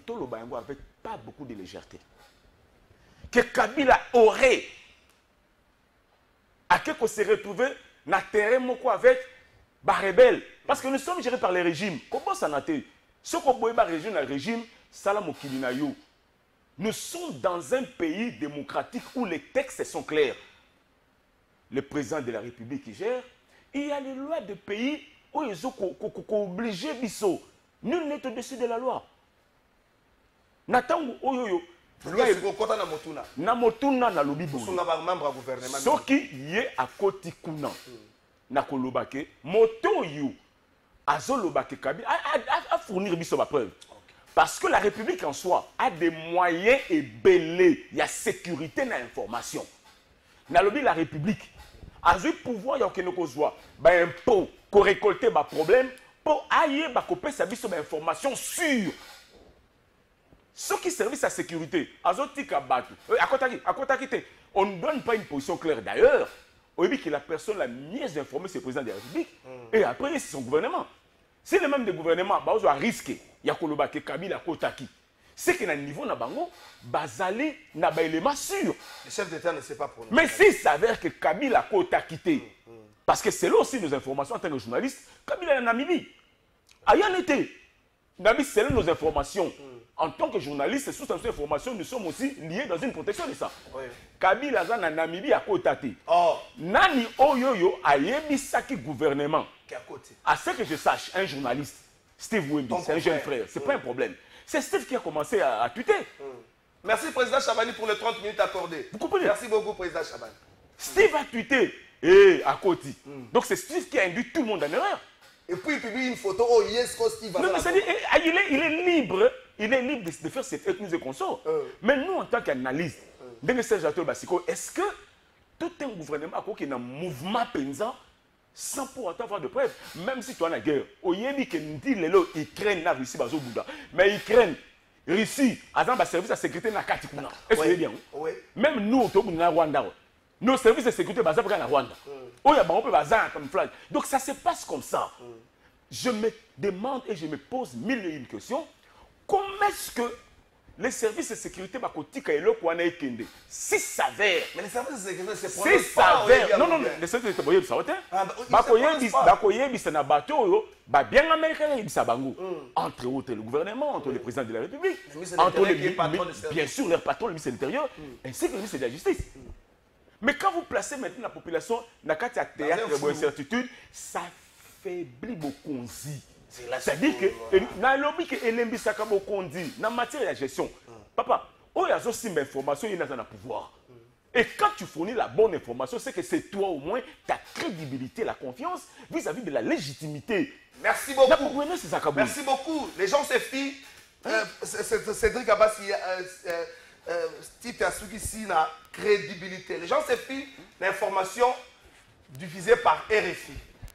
Speaker 7: avec pas beaucoup de légèreté. Que Kabila aurait à quelque se retrouver dans le terrain avec les rebelles. Parce que nous sommes gérés par les régimes. Comment ça n'a été? Ce qu'on peut régime, le régime, Salam Okilinayo. Nous sommes dans un pays démocratique où les textes sont clairs. Le président de la République qui gère, il y a les lois de pays où ils sont obligés Bisso. Nul n'est au-dessus de la loi. Nathan Oyoyo. Na motuna na lobi bo. Ce qui y est à côté kuna. Na kolobake moto yo azolobake kabi a fournir biso ba preuve. Parce que la République en soi a des moyens et belés. Il y a sécurité dans l'information. Dans la République, a eu pouvoir, il y a aucun choix. Impôt, qu'on récolte des problèmes, pour ailleurs, qu'on sa vie sur l'information sûre. Ceux qui servent à la sécurité, on ne donne pas une position claire. D'ailleurs, on dit que la personne la mieux informée, c'est le président de la République. Et après, c'est son gouvernement. Si le même des gouvernements, on a risqué, il y a que Kabila Kotaki. C'est que dans le niveau de Bango, Bazali n'a pas élément sûr.
Speaker 6: Le chef d'État ne sait pas prononcer.
Speaker 7: Mais s'il s'avère que Kabila Kota quitté, parce que c'est là aussi nos informations en tant que journaliste, Kabila est en Namibie. Ailleurs n'était. Namibie, c'est là nos informations. En tant que journaliste, sous ces informations, nous sommes aussi liés dans une protection de ça. Oui. Kabila est en Namibie à Kotati. Oh. Nani Oyoyo a yebisaki gouvernement. À ce que je sache, un journaliste, Steve Wemby, c'est un jeune frère, c'est pas un problème. C'est Steve qui a commencé à tweeter.
Speaker 6: Merci, Président Chabani, pour les 30 minutes accordées.
Speaker 7: Vous comprenez?
Speaker 6: Merci beaucoup, Président Chabani.
Speaker 7: Steve a tweeté à côté. Donc c'est Steve qui a induit tout le monde en erreur.
Speaker 6: Et puis il publie une photo, oh yes, Steve va.
Speaker 7: Non, mais c'est-à-dire, il est libre de faire cette ethnie et consorts. Mais nous, en tant qu'analystes, est-ce que tout un gouvernement qui est dans un mouvement paysan, sans pour autant avoir de preuves, même si tu as la guerre, Ukraine, la Russie, mais Ukraine, Russie, dans le service de sécurité, est-ce que c'est bien? Même nous, au Rwanda, nos services de sécurité, sont en Rwanda. Donc ça se passe comme ça. Je me demande et je me pose mille et une questions. Comment est-ce que les services de sécurité si s'avère,
Speaker 6: mais les services de sécurité c'est
Speaker 7: si s'avère, non, les services de sécurité entre autres le gouvernement, entre le président de la République, entre bien sûr leur patron, le ministre de l'Intérieur, ainsi que le ministre de la Justice. Mais quand vous placez maintenant la population dans le théâtre de incertitude, ça faiblit beaucoup. C'est-à-dire que dans le lobby que Elembi Sakabo Kondi, dans matière de gestion, papa, il y a aussi une information, il y a un pouvoir. Et quand tu fournis la bonne information, c'est que c'est toi au moins ta crédibilité, la confiance vis-à-vis de la légitimité.
Speaker 6: Merci beaucoup.
Speaker 7: Merci
Speaker 6: beaucoup. Les gens se fient. Cédric Abbas, Steve Yasuki, ici, la crédibilité. Les gens se fient l'information diffusée par RFI.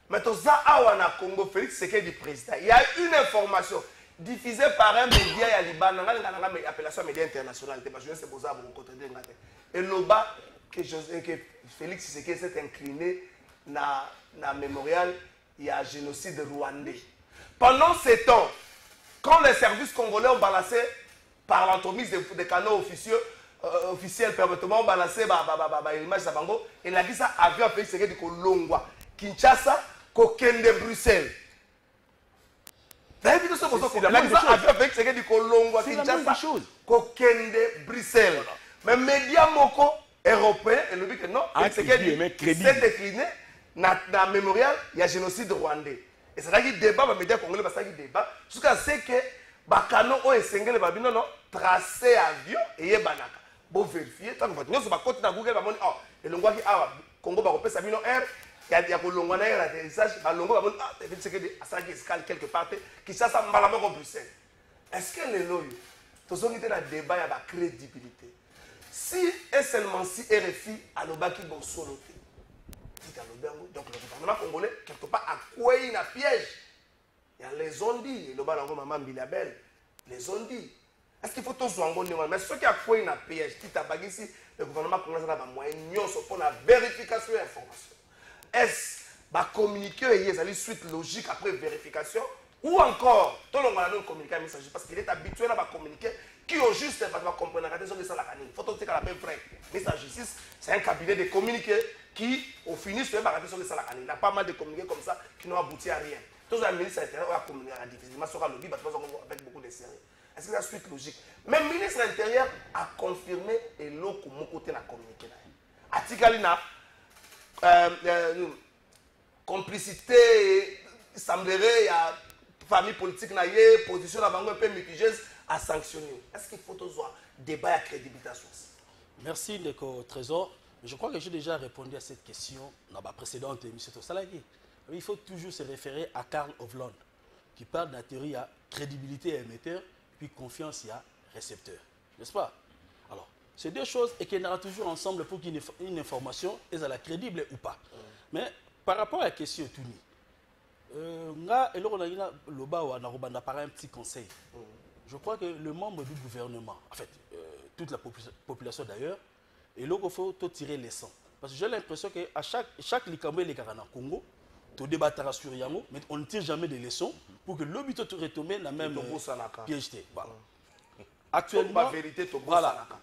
Speaker 6: Maintenant, Zahawana Congo, Félix Sekedi président. Il y a une information diffusée par un média à Liban, une appellation média international. Je ne sais pas si vous avez et là-bas, que Félix Sekedi s'est incliné dans le mémorial, il y a un génocide rwandais. Pendant ce temps, quand les services congolais ont balancé par l'entremise des canaux officiels permettant de balancer l'image de Bango, et la dit ça avion Félix Sekedi Kolongwa, Kinshasa, Kokende, Bruxelles. Vous avez vu ce que c'est la même chose. Avion Félix Sekedi Kolongwa, Kinshasa, Kokende, Bruxelles. Mais les médias européens, et le but que non, Félix Sekedi s'est décliné dans le mémorial, il y a un génocide rwandais. Et c'est là qu'il débat, les médias congolais, parce qu'il débat, jusqu'à ce que les canaux ont essayé de tracer l'avion et il y a banaka. Pour vérifier, tant que vous avez côté dans Google, vous avez dit, le Congo va repérer Sabino Air, il y a des Longo Air, l'atterrissage, le Longo va dire, Félix Sekedi a escale quelque part, qui ça, ça m'a au Bruxelles. Est-ce que les lois, tous ont été dans le débat, il y a la crédibilité. Si et seulement si RFI a le baki bon soloté. Donc le gouvernement congolais, quelque part, a quoi il a piège. Il y a les ondis, le bas d'ango maman Bilabel, les ondis. Est-ce qu'il faut tous en bon mais ceux qui a quoi il a piège, qui t'a bagé ici, le gouvernement congolais a moyen pour la vérification de l'information. Est-ce va communiquer et il y a une suite logique après vérification ou encore, tout le monde a communiqué un message parce qu'il est habitué à communiquer. Qui au juste va comprendre la question de ça la canine. Il faut que la paix vrai. Mais la justice, c'est un cabinet de communiqués qui, au finish, fait la question de ça la canine. Il y a pas mal de communiqués comme ça qui n'ont abouti à rien. Tous les ministres intérieurs ont communiqué à difficilement sur le lobby, avec beaucoup de sérieux. Est-ce que c'est la suite logique? Même le ministre intérieur a confirmé et l'autre mon côté n'a communiqué. Atikalina, complicité, il semblerait, il y a famille politique, position un peu mitigée. À sanctionner. Est-ce qu'il faut toujours débat à crédibilité?
Speaker 9: Merci, Ndeko Trésor. Je crois que j'ai déjà répondu à cette question dans ma précédente émission. Il faut toujours se référer à Karl Hovland, qui parle de la théorie à crédibilité à émetteur, puis confiance à récepteur. N'est-ce pas? Alors, ces deux choses et qu'elles n'aura toujours ensemble pour qu'une information est crédible ou pas. Mais par rapport à la question Touni, un petit conseil. Je crois que le membre du gouvernement, en fait, toute la population d'ailleurs, et là, il faut tirer les leçons. Parce que j'ai l'impression qu'à chaque Likambo et les Garana Congo, tu débattras sur Yango, mais on ne tire jamais des leçons pour que l'objet te retombe dans la même piège. Voilà.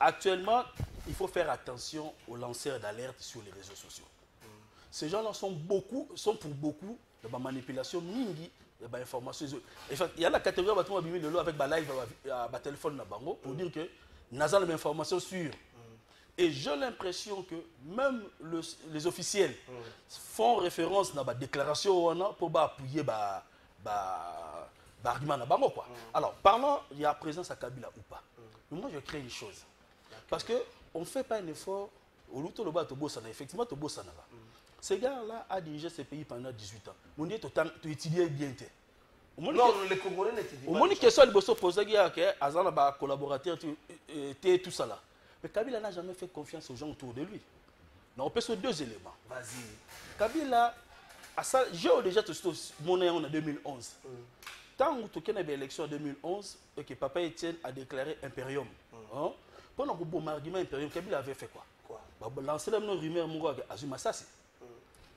Speaker 9: Actuellement, il faut faire attention aux lanceurs d'alerte sur les réseaux sociaux. Ces gens-là sont pour beaucoup de la manipulation mingi. Il y a information. Il y a la catégorie avec live téléphone pour dire que nous avons des informations sûres. Et j'ai l'impression que même les officiels font référence dans la déclaration pour appuyer l'argument. Alors, parlons, il y a présence à Kabila ou pas. Mais moi, je crée une chose. Parce qu'on ne fait pas un effort. Effectivement, ce gars-là a dirigé ce pays pendant 18 ans. On dit que tu étudies bien.
Speaker 6: Non, les Congolais n'étudient pas.
Speaker 9: Au moins, une question de poser que Azan a collaborateur, tout ça là. Mais Kabila n'a jamais fait confiance aux gens autour de lui. Non, on peut sur deux éléments.
Speaker 6: Vas-y.
Speaker 9: Kabila, j'ai déjà monnaie en 2011. Tant que tu as eu l'élection en 2011, et que Papa Etienne a déclaré Imperium. Pendant que bon argument Imperium, Kabila avait fait quoi? Lancer la rumeur avec Azuma Sassi.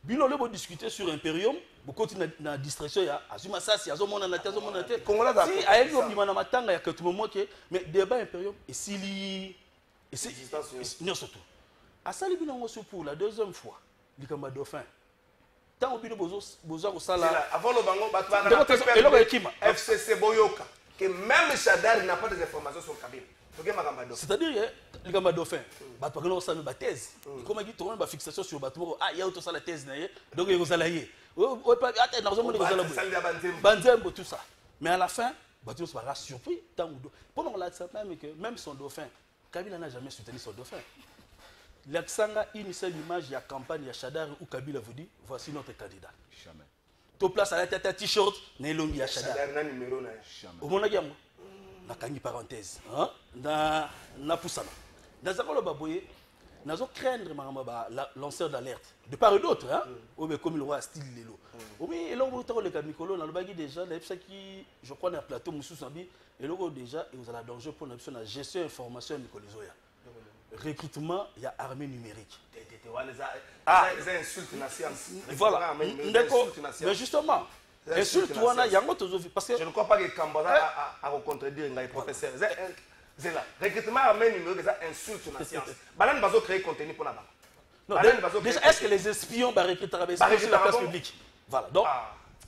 Speaker 9: Bilo le discuter sur Imperium, beaucoup de la distraction ya Azuma Sassi, Azomona na tête, Azomona na tête. Si a eu au na matanga ya que tout moment que mais débat Imperium et s'il et c'est non surtout. À ça libino ngo pour la deuxième fois, Likamba Dauphin. Tant obino bozo sala
Speaker 6: avant le bango batwa FCC Boyoka que même Chadar n'a pas des informations sur Kabila.
Speaker 9: C'est-à-dire que les gars Dauphin, ils ont une thèse. Comment ils ont une fixation sur le bateau? Ah, il y a aussi la thèse. Donc, ils ont Banzembo, tout ça. Mais à la fin, Batios sera surpris. Pendant même son dauphin, Kabila n'a jamais soutenu son dauphin. L'Aksanga, une seule image, il y a campagne, il y a Chadar où Kabila vous dit voici notre candidat. Jamais. Tu place à la tête un t-shirt, Nelongi à Chadar. Au moment où na kangi parenthèse, na poussana. Dans un rôle baboye, nous avons craindre lanceur d'alerte de part et d'autre, comme il voit style lélo. Oui, et là on le camicolo, on a le bagage déjà, je crois dans le plateau Moussoussambi, et là déjà, et vous avez danger pour la gestion d'information Nicolizoya. Recrutement, il y a armée numérique.
Speaker 6: Ah, c'est insulte la science.
Speaker 9: Voilà, mais justement, insulte, parce que
Speaker 6: je ne crois pas que Kambara a contredire le professeur. Recrutement armé numérique, c'est insulte la science. Banane bazo créer contenu pour la banque.
Speaker 9: Déjà, est-ce que les espions vont recruter sur la place publique? Voilà, donc,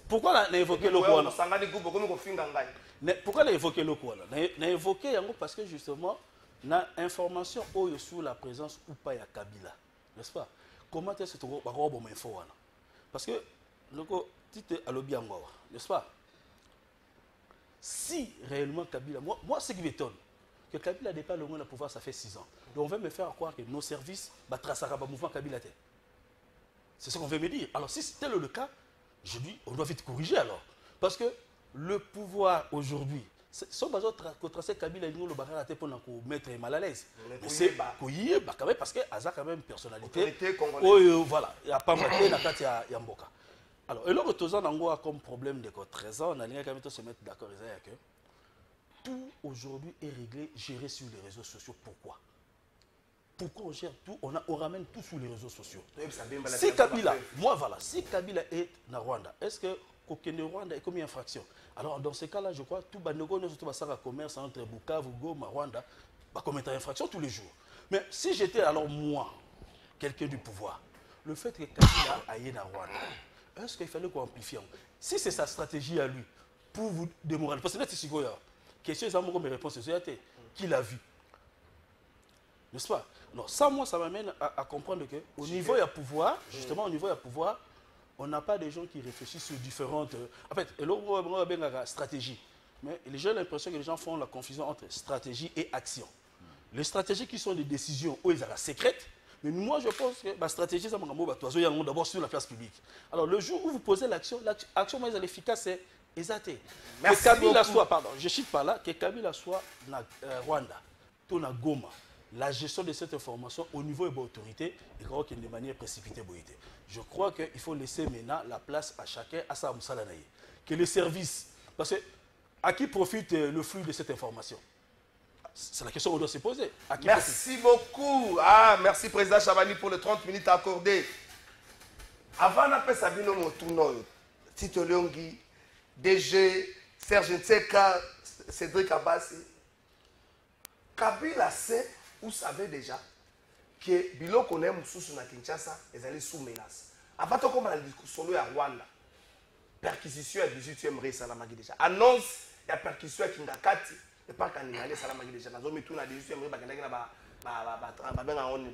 Speaker 9: pourquoi on a évoqué le Kouana? Pourquoi on a évoqué le Kouana? On a évoqué parce que justement, on a information sur la présence ou pas de Kabila. N'est-ce pas? Comment est-ce que tu vas avoir une info? Parce que, n'est-ce pas? Si réellement Kabila, moi ce qui m'étonne, que Kabila n'est pas le moins de pouvoir, ça fait 6 ans. Donc on veut me faire croire que nos services tracent le mouvement Kabila. C'est ce qu'on veut me dire. Alors si c'était le cas, je dis, on doit vite corriger alors. Parce que le pouvoir aujourd'hui, si on va tracer Kabila, nous le barrage pour nous mettre mal à l'aise. C'est parce que Aza quand même personnalité. Voilà, il n'y a pas maté, il y a Mboka. Alors, et là, on a comme problème de 13 ans, on a quand même se mettre d'accord que tout aujourd'hui est réglé, géré sur les réseaux sociaux. Pourquoi? Pourquoi on gère tout? On ramène tout sur les réseaux sociaux. Si Kabila, si Kabila est dans Rwanda, est-ce que aucun Rwanda est commis infraction? Alors, dans ce cas-là, je crois que tout Banoko, nous avons un commerce entre Bukavu, Goma, Rwanda, va commettre une infraction tous les jours. Mais si j'étais alors moi, quelqu'un du pouvoir, le fait que Kabila aille dans Rwanda, est-ce qu'il fallait qu'on amplifie? Si c'est sa stratégie à lui, pour vous démoraliser, parce que là, c'est quoi? Question, c'est mes réponses, c'est qui l'a vu? N'est-ce pas? Non, ça, moi, ça m'amène à comprendre qu'au niveau de pouvoir, justement, au niveau de pouvoir, on n'a pas des gens qui réfléchissent sur différentes. En fait, on a bien la stratégie. Mais j'ai l'impression que les gens font la confusion entre stratégie et action. Les stratégies qui sont des décisions, où elles sont secrètes. Mais moi, je pense que la stratégie, c'est d'abord sur la place publique. Alors, le jour où vous posez l'action moins efficace, c'est exacté. Que Kabila soit, pardon, je ne cite pas là, que Kabila soit dans Rwanda, tout dans Goma, la gestion de cette information au niveau de l'autorité est de manière précipitée. Je crois qu'il faut laisser maintenant la place à chacun, à sa moussalanaï. Que les services, parce que à qui profite le flux de cette information? C'est la question qu'on doit se poser.
Speaker 6: Merci beaucoup. Merci Président Chavani pour les 30 minutes accordées. Avant d'appeler Sabino Motuno, Tito Leongi, DG, Serge Nseka, Cédric Abassi, Kabila sait, vous savez déjà, que Bilo connaît Moussous na Kinshasa, ils allaient sous menace. Avant de commencer la discussion à Rwanda, perquisition à 18e ré Salamagi déjà. Annonce, il y a perquisition à Kindakati. Et pas quand il y a des salamagues déjà. Nous avons mis tout dans les 18e ré, il y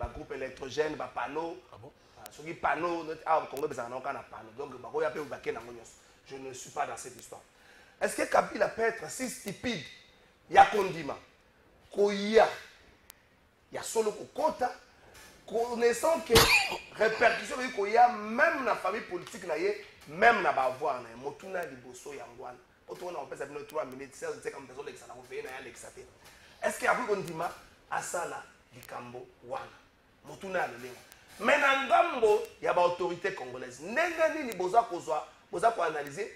Speaker 6: a groupe électrogène, des panneaux. Ceux qui panneaux, au Congo, ils n'ont pas de panneaux. Donc, je ne suis pas dans cette histoire. Est-ce que Kabila peut être si stupide? Il y a Kondima, Koya, il y a solo Kokota, connaissant que répercussion de Koya, même dans la famille politique, même dans la voix, Motuna Liboso Yangwan. On peut faire 3 minutes, c'est comme personne qui s'en est-ce qu'il y a un Kondima, Asala, Likambo, Wana, Motuna Liboso? Mais dans Gambo, il y a une autorité congolaise. N'engani Libosa Kozwa, Bosa pour analyser,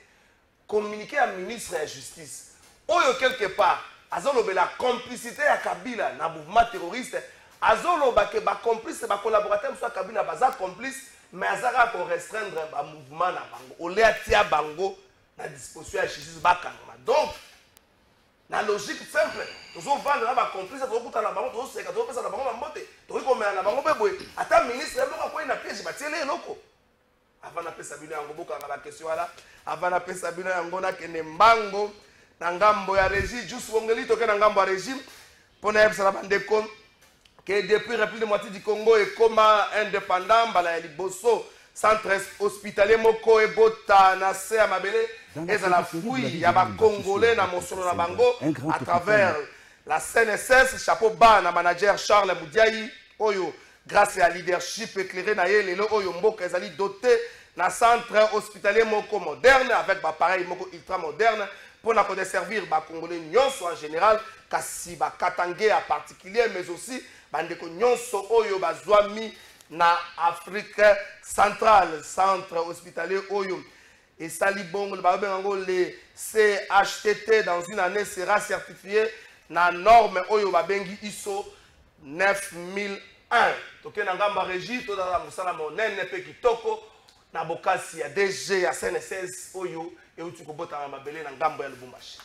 Speaker 6: communiquer à ministre de la Justice. Oyo quelque part, azolobe la complicité à Kabila dans le mouvement terroriste, azolobe que ba complice, ba collaborateur soit Kabila baza complice, mais azara pour restreindre le mouvement na bango. Olea tia bango na disposition à justice ba kangama. Donc, la logique simple, nous avons vendu la complice, nous avons la bango, nous avons fait la bango na mbote, nous avons fait la bango beboy. Ata ministre, nous avons fait une piège, ba tiele loko. Avant d'appeler Sabina Yango, la question là. Avant d'appeler Sabina Yango, na kene mbango, na ngambo ya régime, juste wongeli toke na ngambo ya régime, pour na yebsa bande kon que depuis République démocratique du Congo et comme indépendant, bala ya liboso centre hospitalier moko ebota na se ya mabele eza la fouille ya bacongolais na mosolo na bango à travers la CNSS chapeau bas na manager Charles Moudiayi oyo grâce à leadership éclairé na ye lelo oyo mboka ezali doté na centre hospitalier moko moderne avec appareil moko ultra moderne pour na desservir bacongolais nyonso en général kasi bakatangé en particulier mais aussi bandeko nyonso oyo bazwami na Afrique centrale centre hospitalier oyo et sali bongo le CHTT dans une année sera certifié na norme oyo babengi ISO 9001 toke na ngamba régie to da musala monene pe kitoko na bokasi ya DG ya CNSS oyo e uti ko bota mabele na ngambo ya Lubumbashi.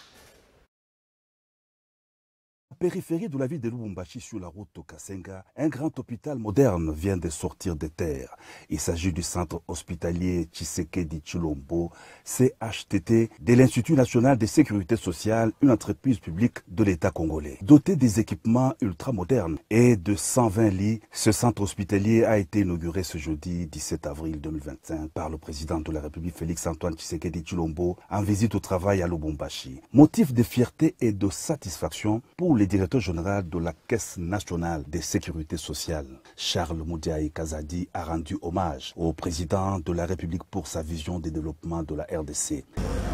Speaker 11: Périphérie de la ville de Lubumbashi sur la route au Kasenga, un grand hôpital moderne vient de sortir de terre. Il s'agit du centre hospitalier Tshisekedi Tshilombo, CHTT, de l'Institut national de sécurité sociale, une entreprise publique de l'État congolais. Doté des équipements ultramodernes et de 120 lits, ce centre hospitalier a été inauguré ce jeudi 17 avril 2025 par le président de la République Félix-Antoine Tshisekedi Tshilombo en visite au travail à Lubumbashi. Motif de fierté et de satisfaction pour les directeur général de la Caisse nationale de sécurité sociale, Charles Moudiayi Kazadi, a rendu hommage au président de la République pour sa vision de développement de la RDC.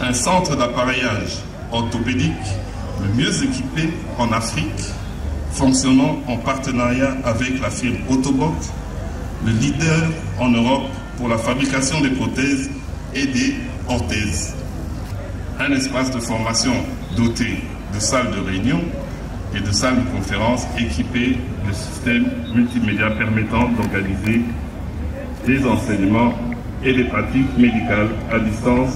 Speaker 12: Un centre d'appareillage orthopédique le mieux équipé en Afrique, fonctionnant en partenariat avec la firme Autoboc, le leader en Europe pour la fabrication des prothèses et des orthèses. Un espace de formation doté de salles de réunion et de salles de conférence équipées de systèmes multimédia permettant d'organiser des enseignements et des pratiques médicales à distance,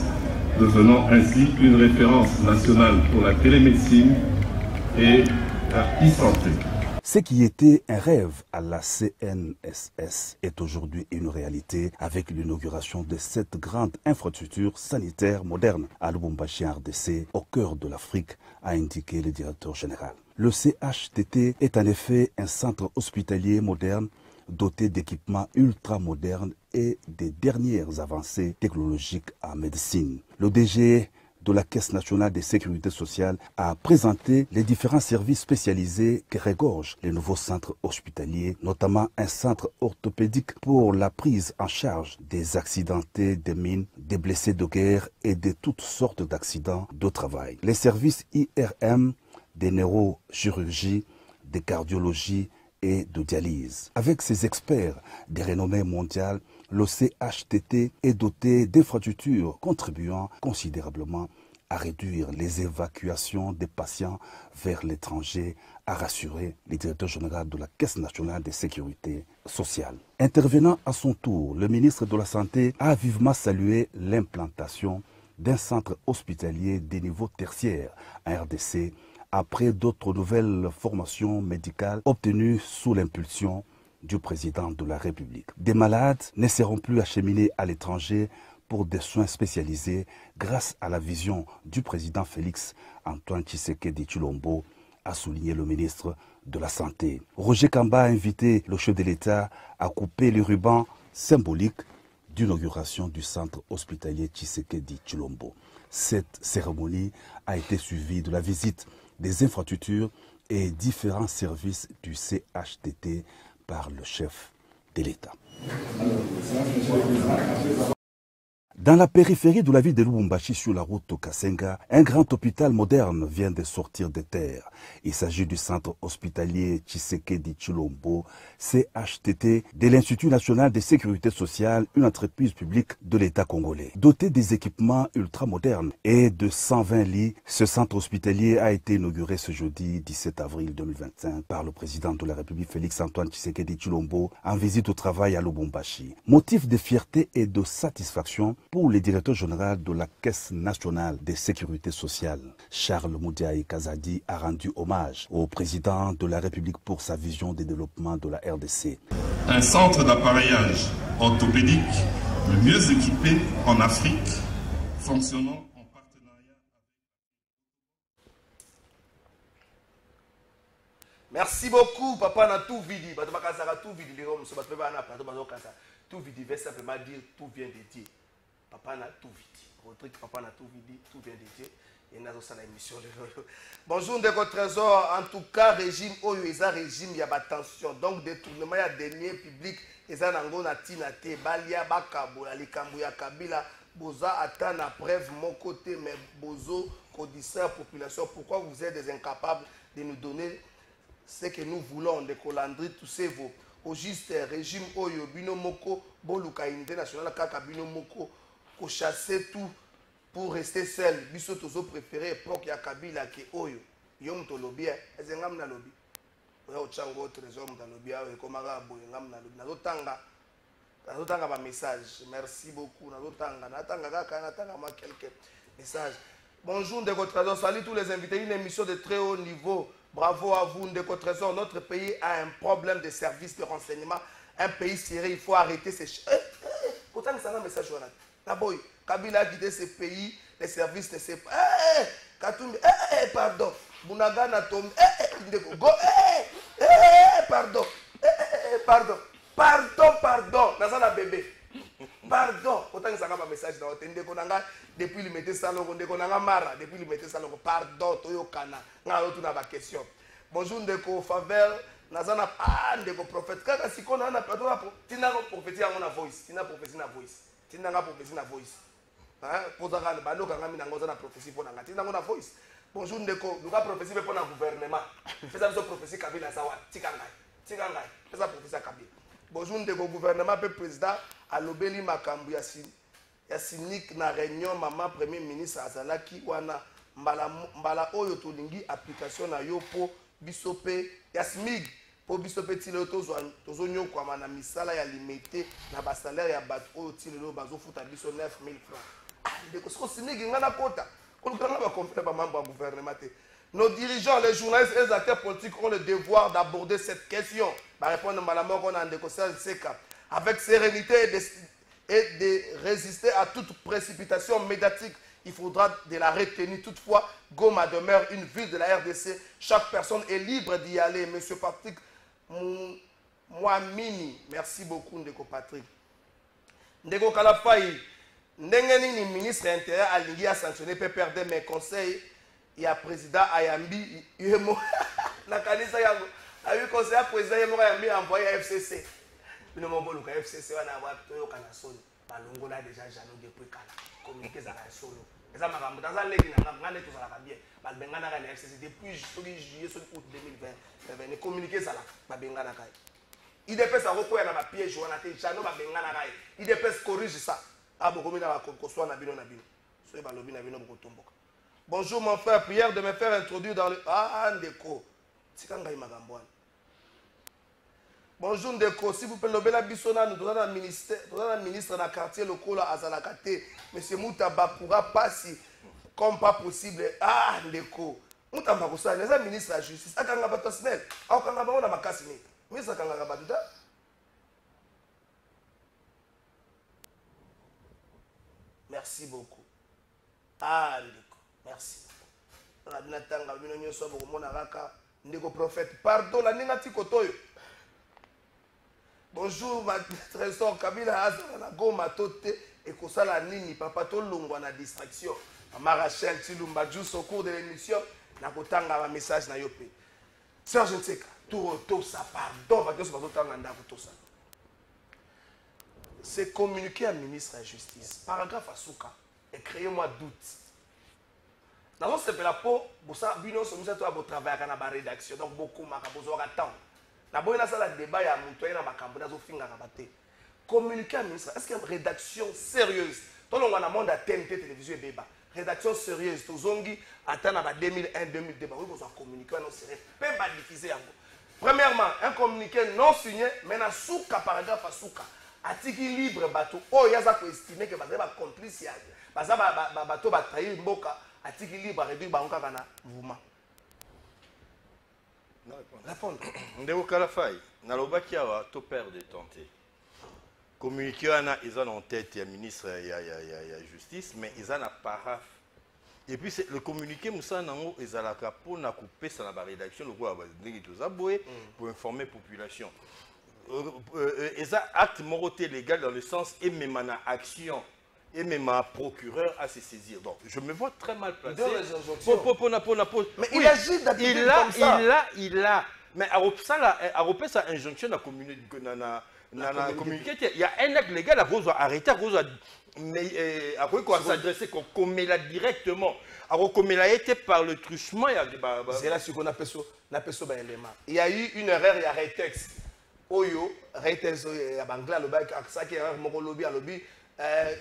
Speaker 12: devenant ainsi une référence nationale pour la télémédecine et la e-santé.
Speaker 11: Ce qui était un rêve à la CNSS est aujourd'hui une réalité avec l'inauguration de cette grande infrastructure sanitaire moderne à Lubumbashi RDC, au cœur de l'Afrique, a indiqué le directeur général. Le CHTT est en effet un centre hospitalier moderne doté d'équipements ultra-modernes et des dernières avancées technologiques en médecine. Le DG de la Caisse nationale de sécurité sociale a présenté les différents services spécialisés que regorgent les nouveaux centres hospitaliers, notamment un centre orthopédique pour la prise en charge des accidentés de mines, des blessés de guerre et de toutes sortes d'accidents de travail. Les services IRM, des neurochirurgies, de cardiologie et de dialyse. Avec ses experts de renommée mondiale, le CHTT est doté d'infrastructures contribuant considérablement à réduire les évacuations des patients vers l'étranger, a rassuré le directeur général de la Caisse nationale de sécurité sociale. Intervenant à son tour, le ministre de la Santé a vivement salué l'implantation d'un centre hospitalier de niveau tertiaire en RDC après d'autres nouvelles formations médicales obtenues sous l'impulsion du président de la République. Des malades ne seront plus acheminés à l'étranger pour des soins spécialisés grâce à la vision du président Félix-Antoine Tshisekedi Tshilombo, a souligné le ministre de la Santé. Roger Kamba a invité le chef de l'État à couper le ruban symbolique d'inauguration du centre hospitalier Tshisekedi Tshilombo. Cette cérémonie a été suivie de la visite des infrastructures et différents services du CHTT par le chef de l'État. Dans la périphérie de la ville de Lubumbashi sur la route au Kasenga, un grand hôpital moderne vient de sortir de terre. Il s'agit du centre hospitalier Tshisekedi Tshilombo, CHTT, de l'Institut national de sécurité sociale, une entreprise publique de l'État congolais. Doté des équipements ultramodernes et de 120 lits, ce centre hospitalier a été inauguré ce jeudi 17 avril 2025 par le président de la République Félix-Antoine Tshisekedi Tshilombo en visite au travail à Lubumbashi. Motif de fierté et de satisfaction pour le directeur général de la Caisse nationale de sécurité sociale, Charles Moudiayi Kazadi, a rendu hommage au président de la République pour sa vision de développement de la RDC.
Speaker 12: Un centre d'appareillage orthopédique le mieux équipé en Afrique, fonctionnant en partenariat.
Speaker 6: Merci beaucoup, papa na tout vidi. Tout vidi veut simplement dire tout vient de Dieu. Papa n'a tout vidi. Rodrigue, papa n'a tout vidi, tout vient de Dieu. Et nous avons ça l'émission. Bonjour, Ndeko Trésor. En tout cas, régime Oyo, il y a régime, il y a attention. Donc, détournement, il y a deniers publics. Il y a un tinate, Balia, Bakabo, la Likambuya Kabila, Boza, attend à preuve, mon côté, mais Bozo, codisseur, population. Pourquoi vous êtes des incapables de nous donner ce que nous voulons, des colandries, tous ces veaux. Au juste régime Oyo, Binomoko, Boluka, unité nationale, Kaka, Binomoko, ko chasser tout pour rester seul. Biso tozo préféré époque ya Kabila ki Oyo. Yom to lobby, ezengam na lobby. Oya ochango trésor mu lobby awe komaka boye ngam na lobby. Nazotanga ba message. Merci beaucoup. Natanga kaka natanga ma quelques messages. Bonjour Ndeko Trésor, salut tous les invités. Une émission de très haut niveau. Bravo à vous Ndeko Trésor. Notre pays a un problème de service de renseignement. Un pays serré, il faut arrêter ces pourtant ça un message voilà. Naboy, Kabila a quitté ce pays, les services ne savent pas. Katumbi, pardon. Bunaga na tombe, Ndeko, go, pardon. Pardon. Nazana bébé. Pardon. Pourtant ça un message dans Ndeko nanga depuis le mettre salongo Ndeko nanga mara depuis le mettre salongo. Pardon, toyo kana. Nga lotu na ba question. Bonjour Ndeko Faveur. Nazana Ndeko prophète. Kaka sikona na pardon tina prophétie yango na voice. Tina prophétie na voice. Tina nga prophétie na voice. Hein? Poza le bando kanga mina ngoza na prophétie pour nanga. Tina ngo na voice. Bonjour Ndeko. Luka prophétie pour na gouvernement. Fais ça prophétie Kabila sawa. Tikangai. Fais ça prophétie Kabila. Bonjour Ndeko gouvernement pe président alobeli makambu ya cynique na réunion maman premier ministre azalaki wana mbala oyo tolingi application na yo po bisope ya smig po bisope tilo tozonyo kwa na misala ya limité na ba salaire ya bato oyo tilo bazofuta biso 9000 francs. Ndeko siko smig ngana kota kolukanga ba confère ba membre du gouvernement te. Nos dirigeants, les journalistes et les acteurs politiques ont le devoir d'aborder cette question. Bah, répondre à la mort qu'on a en décossage avec sérénité et de résister à toute précipitation médiatique. Il faudra de la retenir. Toutefois, Goma demeure une ville de la RDC. Chaque personne est libre d'y aller. Monsieur Patrick Mouamini, merci beaucoup, Ndeko Patrick. Ndeko Kalafai, Ndengeni, ministre intérieur, Alingi a sanctionné, peut perdre mes conseils. Il y a président Ayambi, il est mort. La canisa yango. A eu conseiller président Ayambi envoyé à FCC. Il ne m'a pas FCC on a avoir tout au Canasol. Balongo là déjà Jano depuis Kala. Communiquer ça à solo. Et ça m'a ramené dans un légui n'a pas tout ça la bien. Balbengana na FCC depuis juillet août 2020. Il communiquer ça là. Babengana kai. Il dépêche à recoyer na ba piège on a té Jano babengana kai. Il dépêche corrige ça. Ah bon comme na ko soit na bino. So ba lobi na bino ko tomboka. Bonjour mon frère, prière de me faire introduire dans le... Ah, Ndeko. Bonjour Ndeko, s'il vous plaît, le Bela Bissona, nous donnons un ministre dans le quartier local à Zalakate. Monsieur Moutaba pourra passer comme pas possible. Ah, Ndeko. Moutaba Koussa, il est un ministre de la justice. Ah, quand on va snell. Ah, quand on va cassiner. Mais ça, quand on va tout merci beaucoup. Ah, Ndeko. Merci. Ndeko prophète. Pardon, la ningati kotoyo. Bonjour, ma trésor Kabila Azana Goma Tote et Kosala Nini, papa Tolongwa na distraction. Maman Rachel Tilumba Jus au cours de l'émission, na kotanga ma message na yope. Sœur je ne sais pas, tout ça, pardon, parce que c'est pas tout ça. C'est communiquer à ministre de la Justice. Paragraphe à Souka. Et créez-moi doute. Dans ce pays, pour ça, nous sommes tous travailler dans la rédaction. Donc, beaucoup de gens attendent. La bonne salle de débat, il y a un peu de communiquer à ministre. Est-ce qu'il y a une rédaction sérieuse? Tout le monde a monde à TNT, télévision et débat. Rédaction sérieuse. Tout le monde attend à 2001-2000 débat. Oui, vous en communiquez, non sérieux. Pas diffuser. Premièrement, un communiqué non signé, mais dans souka, paragraphe à souka. Article libre, bateau. Oh, il y a ça qui estimé que vous avez complice. Bateau va trahir Mboka. Article libre, réduire Banka Gana, mouvement.
Speaker 8: Répondre. Ndeko Kalafai, nalobaki awa to père de tenter. Communiquer wana ils ont en tête il y a ministre il y a justice mais ils ont un paraphe. Et puis le communiqué Moussa nango ezalaka pour na couper ça la rédaction le quoi ndenge toza boye pour informer population. acte moroté légal dans le sens et même en action et même un procureur à se saisir. Donc je me vois très mal placé.
Speaker 6: Mais il agit d'habitude comme ça.
Speaker 8: Il a. Mais à sa injonction à communiquer. Il y a un acte légal à arrêter, à s'adresser comme là directement. Comme il a été par le truchement.
Speaker 6: C'est là ce qu'on appelle ça. Il y a eu une erreur, il y a Retex. Oyo, Retex, il y a Bangla,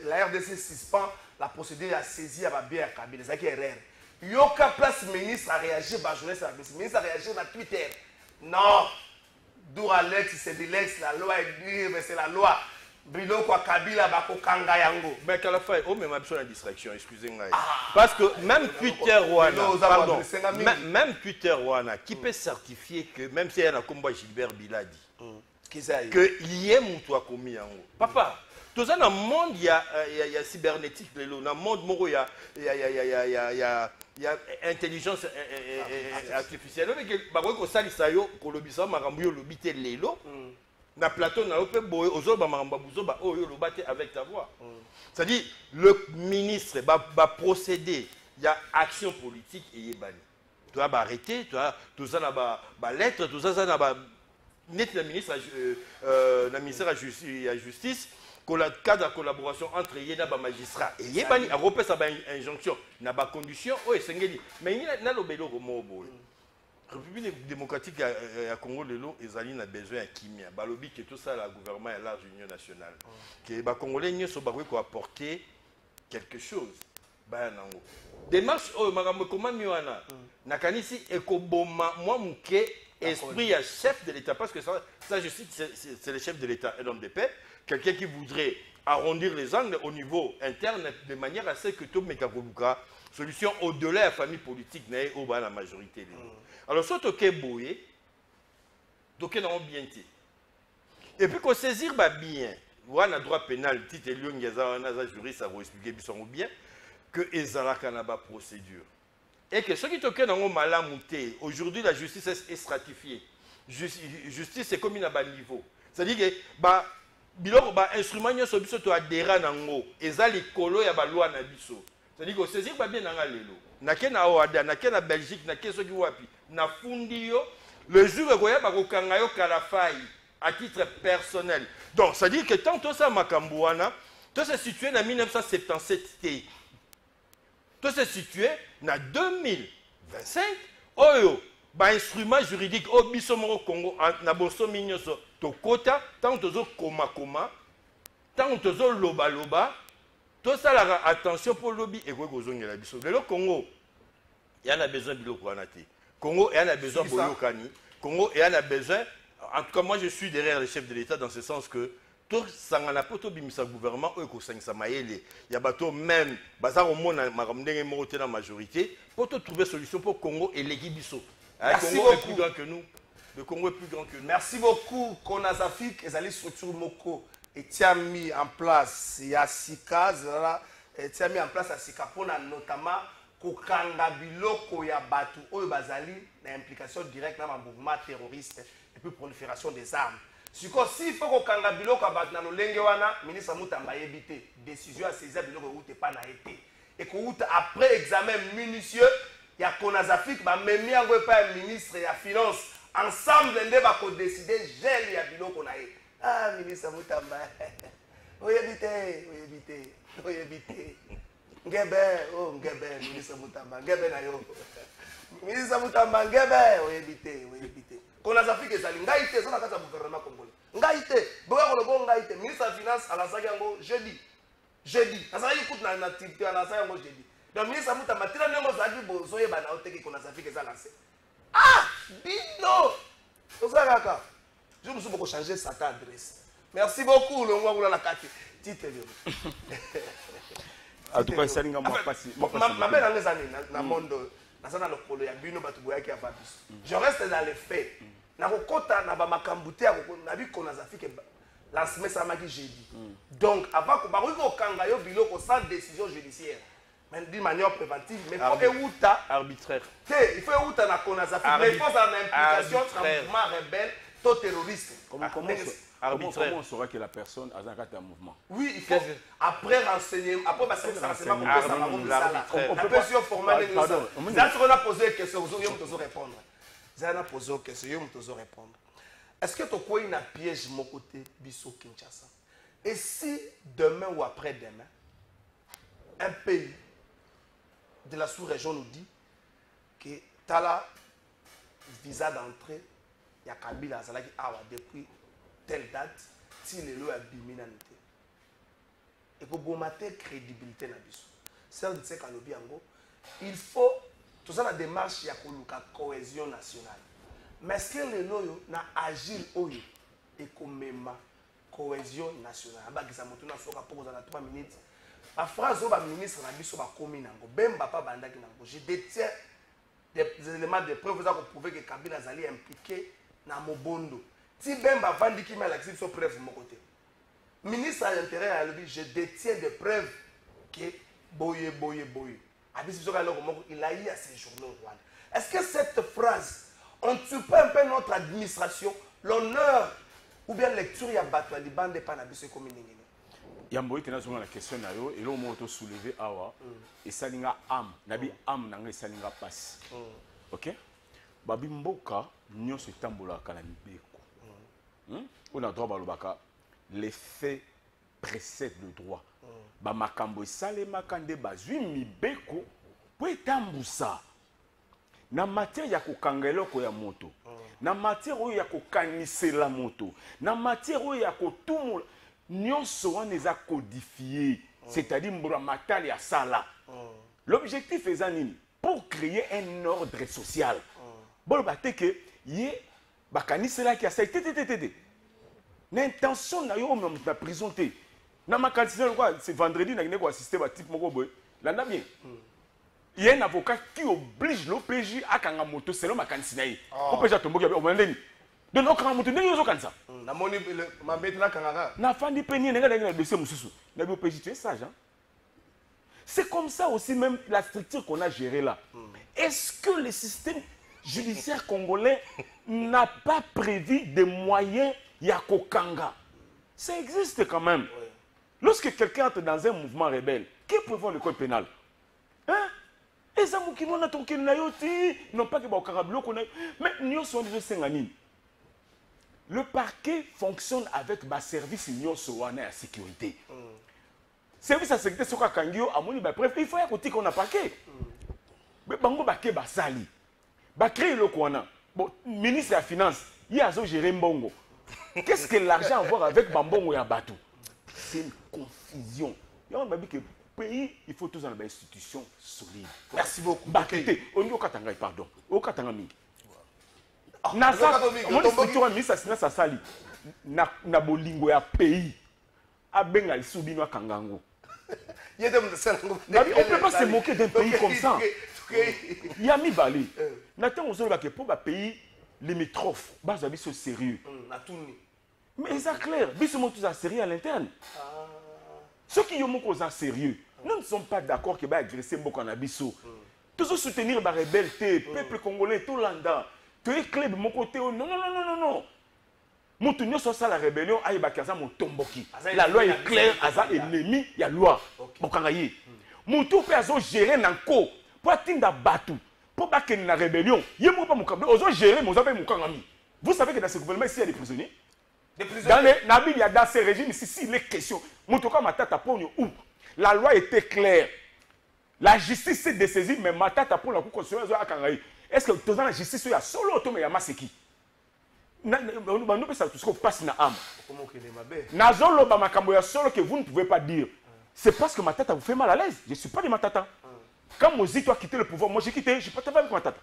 Speaker 6: la RDC suspend la procédure à saisir à bien Kabila. C'est une erreur. Yoka place ministre a réagi, le ministre a réagi sur Twitter. Non, d'où Alex, c'est de l'ex, la loi est dure, mais c'est la loi. Bilo kwa Kabila bako kanga yango.
Speaker 8: Mais qu'à la fin, oh même besoin de distraction, excusez-moi. Parce que même Twitter Wana, pardon, même Twitter Wana, qui peut certifier que même si il y a un combat Gilbert Biladi, que y a mon toit commis yango. Papa, tout ça dans le monde il y a cybernétique, dans le monde il y a intelligence artificielle. Bah quoi que ça il s'aille pour le bisou marambuyo le bité lelo. Na plateau na ope boy ozoba maramba buzoba oyo le batte avec ta voix. C'est-à-dire le ministre va procéder, il y a action politique et yebani. Tu vas arrêter, tu as tout ça na ba lettre, tout ça na ba net le ministre la ministère à justice que le cadre de collaboration entre Yéna et magistrat et Yébani a repéré sa injonction na ba condition oh esengeli mais il na lobelo comme boy. République démocratique à Congo lelo ezali na besoin ya kimia balobi que tout ça la gouvernement et large union nationale que ba congolais nyoso ba ko apporter quelque chose ba nango démarche oh makambo comment miwana nakanisi ekoboma moi muke esprit à chef de l'état parce que ça je cite c'est le chef de l'état un homme de paix quelqu'un qui voudrait arrondir les angles au niveau interne de manière à ce que tout mekakobuka solution au-delà de la famille politique n'est au bas la majorité. Alors, soit tu es boyé, tu es bien. Et puis, qu'on saisir bien, on a droit pénal, titre lion, il y a un juriste, ça va expliquer bien, que les a procédure. Et que ceux qui te ont malamouté, aujourd'hui, la justice est stratifiée. Justice, c'est comme une bas niveau. C'est-à-dire que, biloko instrument nyonso biso to adhéré nango ezali kolo ya balwa na biso. C'est-à-dire que saisir pas bien nanga lelo. Nake na Oada, nake na Belgique, nake soki wapi. Na fundi yo le jour ko ya ba ko kanga yo kalafai à titre personnel. Donc ça dit que tant tout ça makambo wana, tout se situé en 1977. Tout se situé en 2025. Oyo ba instrument juridique au biso moko Congo na boso minyoso to kota tant tozo koma tant tozo loba tout ça la attention pour le lobby et quoi que la biso le Congo il y en a besoin de l'Okanati Congo il y en a besoin de Boyokani Congo il y en a besoin en tout cas moi je suis derrière le chef de l'État dans ce sens que tout ça n'a pas tout bimisa gouvernement eux ko sang samayele il y a bateau même bazar au monde maramdenge moroté la majorité pour trouver solution pour Congo et les Gibiso.
Speaker 6: Merci
Speaker 8: Congo
Speaker 6: beaucoup.
Speaker 8: est plus grand que nous. Le Congo est plus grand que nous.
Speaker 6: Merci beaucoup. Konazafik, les structures Moko et mis en place. Il y a Sika, et mis en place à Sika pour notamment Kokanga Biloko ya Batu, Oyo Bazali, l'implication directe dans le mouvement terroriste et puis prolifération des armes. Si il faut Kokanga Biloko ya Batu, dans le Lengewana, ministre Moutamba évité. Décision à saisir Biloko ou pas na été. Et après examen minutieux, il y a Konazafik, même pas ministre et la finance. Ensemble, on va décider gel ya biloko na ye. Ah, ministre Moutamba. Oui, éviter. Ngebe, oh, Ngebe, ministre Moutamba. Ngebe na yo. Ministre Moutamba, Ngebe, oui, éviter. Konazafik ezali ngaite, ça na kata gouvernement congolais. Ngaite, boya ko bon ngaite, ministre de finance à la sagango jeudi. Azali écoute na tip à la sagango jeudi. Donc ministre Moutamba tira nengo zali bozoye bana oteki Konazafik ezala lancé. Ah, Bino! Je me suis beaucoup changé sa adresse. Merci beaucoup, le mois où la carte.
Speaker 7: En tout cas, c'est un peu passé.
Speaker 6: Ma belle dans les années, dans le monde, dans le polo, il y a Bino Batouboya qui a pas plus. Je reste dans les faits. Dans le côté, dans ma cambouté, on a vu qu'on a fait que lancement ça m'a dit jeudi. Donc, avant que Barugo Kangayo Bilo sans décision judiciaire. D'une manière préventive, mais il faut
Speaker 8: arbitraire.
Speaker 6: Il faut outa na Konazafik, mais il faut une implication dans le mouvement rebelle to terroriste.
Speaker 7: Comment on saura que la personne a un mouvement?
Speaker 6: Oui, il faut après renseignement, après parce que ça renseignement on peut se former. On a posé une question, vous allez répondre. Vous allez poser une question, vous allez répondre. Est-ce que tu as un piège mon côté Bisso Kinshasa? Et si demain ou après-demain, un pays de la sous-région nous dit que tu as la visa d'entrée, il y a Kabila depuis telle date, si les lois abîment, et que vous avez crédibilité, il faut, tout ça, la démarche, il y a la cohésion nationale. Mais est-ce que les lois na agir et comme cohésion nationale? La 3 minutes. La phrase où le ministre a dit je détiens des éléments de preuve pour prouver que Kabila Zali est impliqué dans Mobondo. Si Bemba Vandi qui m'a l'accepté sur preuve de mon côté. Ministre à l'intérieur a dit je détiens des preuves que Boye. Il a eu à ses journaux. Est-ce que cette phrase, on ne tue pas un peu notre administration, l'honneur ou bien lecture ya batwa li bande pa na biso comme ndenge?
Speaker 7: Yamboyi tena zonga la question na yo et là on to soulever awa et salinga am nabi am nanga salinga passe. OK? Babi mboka nyonso tambola kala mibeko. On a droit balobaka les faits précèdent le droit. Ba makambo sale makande bazwi mibeko po etambusa. Na matière ya kokangela ko ya moto. Na matière oyo ya kokanisela moto. Na matière oyo ya kotumula nyonso wana eza codifié, c'est-à-dire mbura matali ya sala. L'objectif est nini? Pour créer un ordre social. Bon baté que yé bakanisela ki ya sa tététété. L'intention na yo même na prison té. Na makanisela quoi, c'est vendredi na ngene ko assister ba type moko boy. Là na bien. Il y a un avocat qui oblige l'OPJ à kanga moto selon ma kanisinaï. OPJ tomboki au mandeni. De no kanga moto ndenge yozokanisa.
Speaker 6: Na moni ma bête na kanga.
Speaker 7: Na fandi peni nenga na dossier mususu. Na bi OPJ tu es sage hein. C'est comme ça aussi même la structure qu'on a gérée là. Est-ce que le système judiciaire congolais n'a pas prévu des moyens yakokanga? Ça existe quand même. Lorsque quelqu'un entre dans un mouvement rebelle, qui prévoit le code pénal? Hein? Et ça, non pas que mais nous sommes des. Le parquet fonctionne avec ma service à sécurité. Service à sécurité, c'est quoi Kangio, à mon bref, il faut écouter qu'on a parquet. Mais bango baké basali. Ba créer le kwana. Bon, ministre de la Finance, il y a géré Mbongo. Qu'est-ce que l'argent a à voir avec Bambongo et Abatou? C'est une confusion. Il y a un que pays, il faut tous dans une institution solide.
Speaker 6: Merci beaucoup.
Speaker 7: Bakete, on y a pardon. Au Katangami. Nasa, on structure un ministre à Sali. Na bolingo ya pays. A Bengal Soubino à Kangango. On ne peut pas se moquer d'un pays comme ça. Yami Bali. Nathan, on se dit que pour un pays limitrophe, bas à biso sérieux. Mais c'est clair, biso monte à sérieux à l'interne. Ceux qui ont sérieux, nous ne sommes pas d'accord que va agresser beaucoup en abisso. Toujours soutenir la rebelle, peuple congolais, tout l'anda. Tu es clé de mon côté. Non. Mon tenir sur ça la rébellion, aïe bakaza mon tomboki. La loi est claire, aza ennemi, il y a loi. Mon kangaye. Mon tout peut azo gérer nanko. Pour atteindre batu. Pour pas qu'il y ait une rébellion. Il y a pas mon câble. Ozo gérer, mon avez mon kangami. Vous savez que dans ce gouvernement ici il y a des prisonniers. Dans dans ces régimes ici, il est question. Mon tout cas ma tata pour où la loi était claire. La justice s'est dessaisie, mais ma tata pour la cour constitutionnelle à Kangaye. Est-ce que dans la justice il y a solo automé ya maseki? Nous peut ça tout ce qu'on passe na âme. Nazolo ba makambo ya solo que vous ne pouvez pas dire. C'est parce que ma tata vous fait mal à l'aise. Je ne suis pas de ma tata. Quand Mozi toi quitté le pouvoir, moi j'ai quitté, je ne suis pas avec ma tata.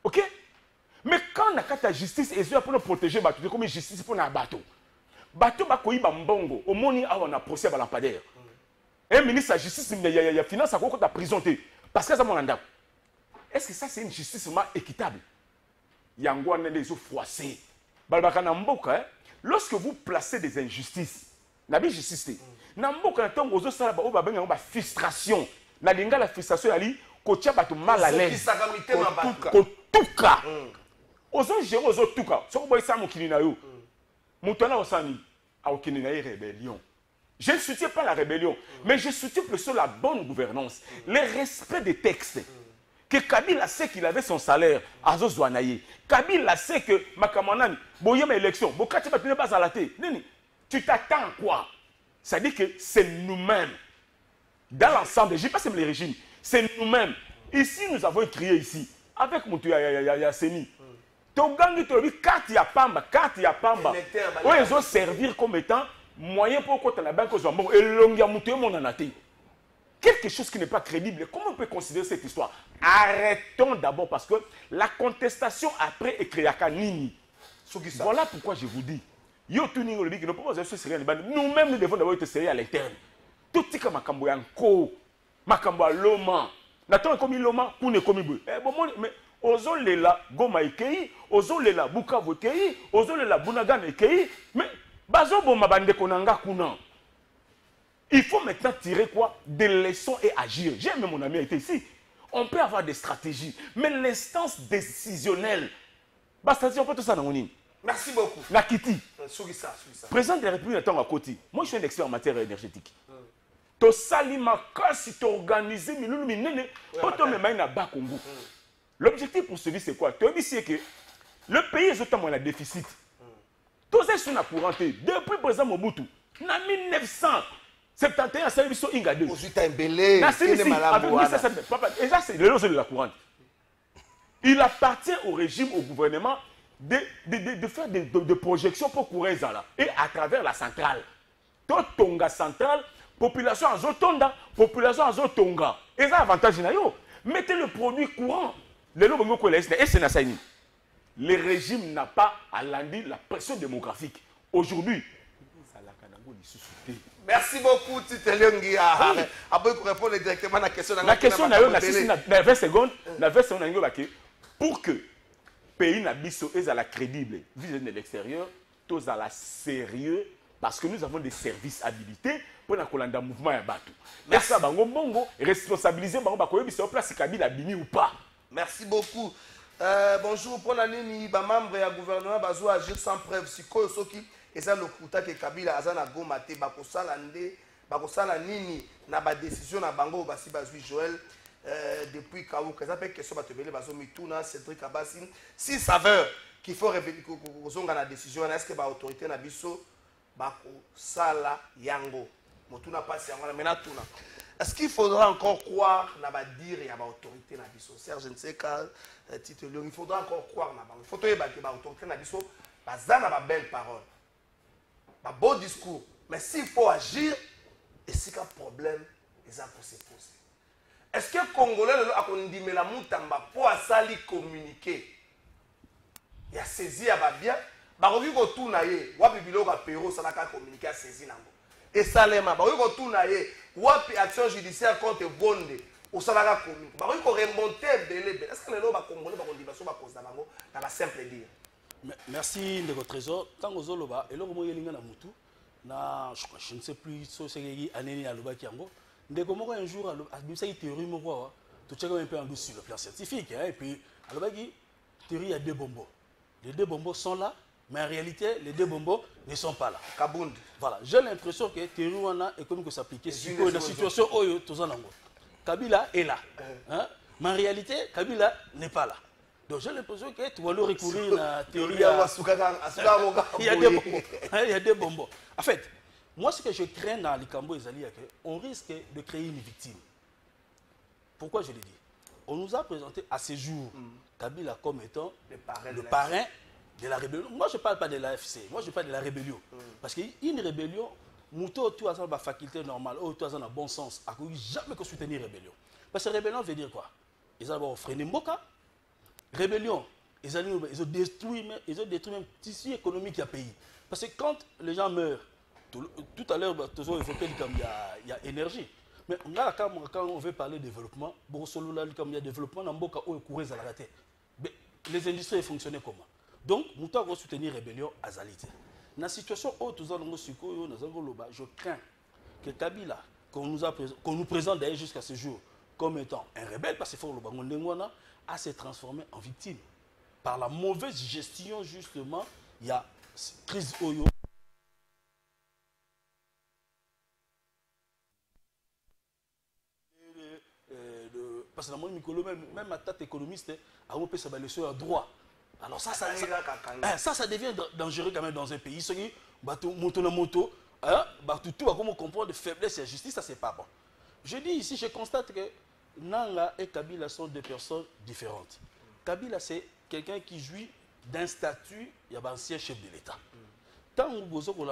Speaker 7: OK? Mais quand on a la justice et pour nous protéger, c'est comme justice pour nous bateau. Bateau ba koyi ba mbongo, au moni on a procès à lampadaire. Un ministre de la justice, il y a finance à quoi la prison parce que ça mon anda. Est-ce que ça c'est une justice équitable? Yango on a les eaux froissées. Balbakana mboka, lorsque vous placez des injustices, nabi justice. Na mboka tant ozo sala ba oba benga ba frustration. Na linga la frustration ali ko tia bato mal à l'aise. Ko tuka. ozo gérer ozo tuka soko boy sa mokili na yo mutana osani aokini na rébellion. Je ne soutiens pas la rébellion, mais je soutiens plutôt la bonne gouvernance, le respect des textes. Que Kabila sait qu'il avait son salaire à Zozouanaye. Kabila sait que Makamanani, boyem élection, Bokati va tenir pas à la tête. Tu t'attends à quoi? Ça dit que c'est nous-mêmes, dans l'ensemble, je ne dis pas c'est les régimes, c'est nous-mêmes. Ici, nous avons crié ici, avec Moutou Yasseni. Togangi Tobi, carte ya pamba. Oui, ils ont servir comme étant moyen pour que la banque soit bon. Et l'ongia Moutou mon anaté. Quelque chose qui n'est pas crédible. Comment on peut considérer cette histoire? Arrêtons d'abord parce que la contestation après est créée à Nini. Voilà pourquoi je vous dis. Nous-mêmes, nous devons d'abord être sérieux à l'interne. Tout ce qui est Makambo Yanko, Makambo Loma, Nathan comme Loma, Koune comme Ibu. Mais Ozo Lela, Goma Ekei, Ozo Lela, Bukavu Ekei, Ozo Lela, Bunagan Ekei, mais Bazo Boma Bande Konanga Kuna. Il faut maintenant tirer quoi? Des leçons et agir. J'ai même mon ami été ici. On peut avoir des stratégies, mais l'instance décisionnelle. Basta, on peut tout ça dans mon ligne.
Speaker 6: Merci beaucoup.
Speaker 7: Nakiti. Président de la République est à côté. Moi, je suis un expert en matière énergétique. To salima kasi to organiser milulu minene poto me maina ba Congo. L'objectif pour celui c'est quoi? Tu dis c'est que le pays est autant moins déficit. Tous ces sont à couranté depuis président Mobutu. Na 1971 c'est biso inga 2. Et ça c'est le lot de la courante. Il appartient au régime, au gouvernement de faire des projections pour courir ça là. Et à travers la centrale. Totonga centrale, population en Zotonda, population en Zotonga. Et ça avantage nayo. Mettez le produit courant. Le régime n'a pas à lundi la pression démographique. Aujourd'hui,
Speaker 6: merci beaucoup, Titeliongi. Après, vous répondre directement à la question.
Speaker 7: La question, dans 20 secondes, pour que le pays soit la crédible vis-à-vis de l'extérieur, tous à la sérieux, parce que nous avons des services habilités pour le mouvement à Batou. Merci à Bango Bongo, responsabiliser Bango Bakoye, si on place Kabila Bini ou pas.
Speaker 6: Merci beaucoup. Bonjour, pour l'année, les membres du gouvernement Bazou agir sans preuve. Si quoi soki et ça le kuta que Kabila azana gomate bakosala nde bakosala nini na ba décision na bango basi bazui Joël depuis Kaou que ça fait question batebele bazo mituna Cédric Abassi si saveur qu'il faut révéler kozonga na décision est-ce que ba autorité na biso bakosala yango motuna passe yango na menatuna. Est-ce qu'il faudra encore croire na ba dire ya ba autorité na biso Serge Nseka titre il faudra encore croire na bango il faut toyeba que ba autorité na biso bazana ba belle parole. Un beau discours. Mais s'il faut agir, et c'est un problème, ils ont se poser. Est-ce que les Congolais ont dit que la moutamba pour sali communiquer? Il y a saisi à bien. Bah on dit que tout naïe, wapi bilo ka péro ça n'a qu'à communiquer à saisi nango. Et ça les ma, bah on dit que tout naïe, wapi action judiciaire contre Bonde, ou ça n'a qu'à communiquer. Bah on dit que remonter belé. Est-ce que les gens Congolais ont dit que ça va cause d'ango, ça va simple dire.
Speaker 9: Merci de votre trésor. Tant que Zoloba, et là, je ne sais plus ce que c'est année à l'Obakiango. Dès que moi, un jour, à l'Obaki, théorie, tu checkes un peu en sur le plan scientifique. Et puis, à l'Obaki, théorie, il y a deux bonbons. Les deux bonbons sont là, mais en réalité, les deux bonbons ne sont pas là.
Speaker 6: Kabound. Voilà.
Speaker 9: J'ai l'impression que théorie, est comme que s'appliquer sur la situation où tout ça. Kabila est là. Mais en réalité, Kabila n'est pas là. Donc j'ai l'impression que tu vas nous recourir à la théorie. Il y a des bonbons. En fait, moi ce que je crains dans les Cambo et Zali, on risque de créer une victime. Pourquoi je le dis? On nous a présenté à ce jour Kabila comme étant le parrain de la rébellion. Moi je ne parle pas de l'AFC, moi je parle de la rébellion. Parce qu'une rébellion, Mouto, tu as la faculté normale, tu as un bon sens, à jamais que soutenir une rébellion. Parce que rébellion veut dire quoi? Ils ont freiné Mboka. Rébellion, ils ont détruit même le tissu économique du pays. Parce que quand les gens meurent, tout à l'heure, il faut qu'il y a énergie. Mais quand on veut parler de développement, il y a développement dans le cas les industries fonctionnaient comment? Donc, nous devons soutenir la rébellion à Zalité. Dans la situation où je crains que Kabila, qu'on nous présente d'ailleurs jusqu'à ce jour comme étant un rebelle, parce qu'il faut le à se transformer en victime. par la mauvaise gestion, justement, il y a crise Oyo. Parce que dans mon micro, même à tête économiste, à on peut se balayer sur le droit. Alors ça devient dangereux quand même dans un pays. Ceux qui moto, tout à comment comprendre de faiblesse et de justice, ça c'est pas bon. Je dis ici, je constate que Nanga et Kabila sont deux personnes différentes. Kabila, c'est quelqu'un qui jouit d'un statut, il y a un ancien chef de l'État. Tant que vous avez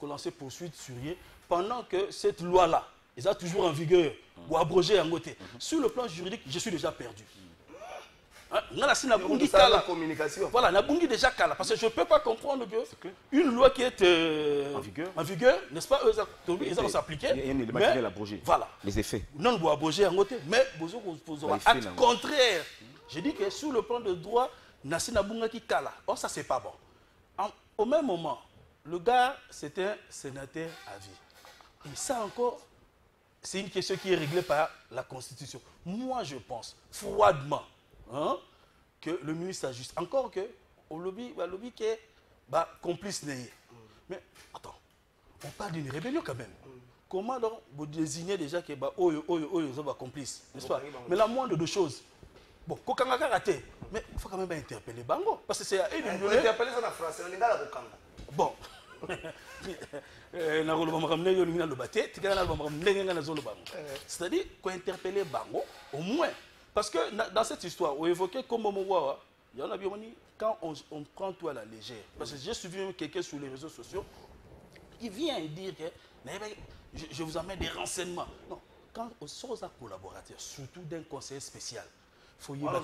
Speaker 9: lancé poursuite sur lui, pendant que cette loi-là, ils sont toujours en vigueur, ou abrogé en côté. Sur le plan juridique, je suis déjà perdu.
Speaker 6: La communication.
Speaker 9: Voilà, Nabungi déjà cala. Parce que je ne peux pas comprendre qu'une loi qui est en vigueur, n'est-ce pas, ils vont s'appliquer.
Speaker 7: Il y a un élément qui vient l'abroger.
Speaker 9: Voilà.
Speaker 7: Les effets.
Speaker 9: Non, vous abroger en côté, mais vous aurez un acte contraire. Je dis que sur le plan de droit, Nassi Nabunga qui cala. Or, ça, c'est pas bon. Au même moment, le gars, c'était un sénateur à vie. Et ça encore, c'est une question qui est réglée par la Constitution. Moi, je pense, froidement, que le ministre ajuste. Encore que, au lobby qui est complice. Mais, attends, on parle d'une rébellion quand même. Comment donc vous désignez déjà que complice, n'est-ce pas? Mais la moindre de choses. Bon, Kokanga raté. Mais il faut quand même interpeller Bango. Parce que c'est à eux de nous.
Speaker 6: Interpeller ça en français, on est dans la Kokanga.
Speaker 9: Bon. C'est-à-dire qu'on interpelle Bango, au moins. Parce que dans cette histoire, on évoquait comme Momowa, il y en a bien quand on prend tout à la légère. Parce que j'ai suivi quelqu'un sur les réseaux sociaux qui vient dire que je vous amène des renseignements. Non, quand on sort aux collaborateurs, surtout d'un conseiller spécial, il faut y avoir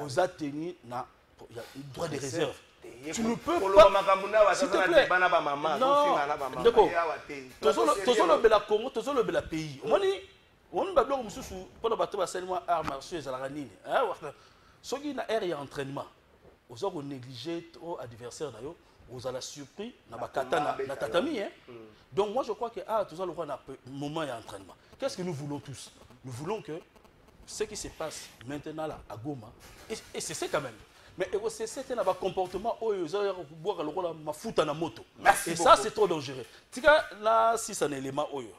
Speaker 9: aux atténues, il y a un droit de réserve. Tu ne peux pas. S'il te plaît. Non. D'accord. Toujours le Congo, toujours le pays. On va bloquer monsieur pour le bateau seulement arts martiaux et zalanine. Ceux qui n'ont rien entraînement, aux autres négligés trop adversaires d'ailleurs, vous allez surpris na bakata na tatami. Donc moi je crois que toujours le roi n'a moment et entraînement. Qu'est-ce que nous voulons tous? Nous voulons que ce qui se passe maintenant là à Goma, et c'est ça quand même. Mais c'est un comportement où ils ont boire le rôle ma fout en moto. Et ça c'est trop dangereux. Tika là si c'est un élément oyo,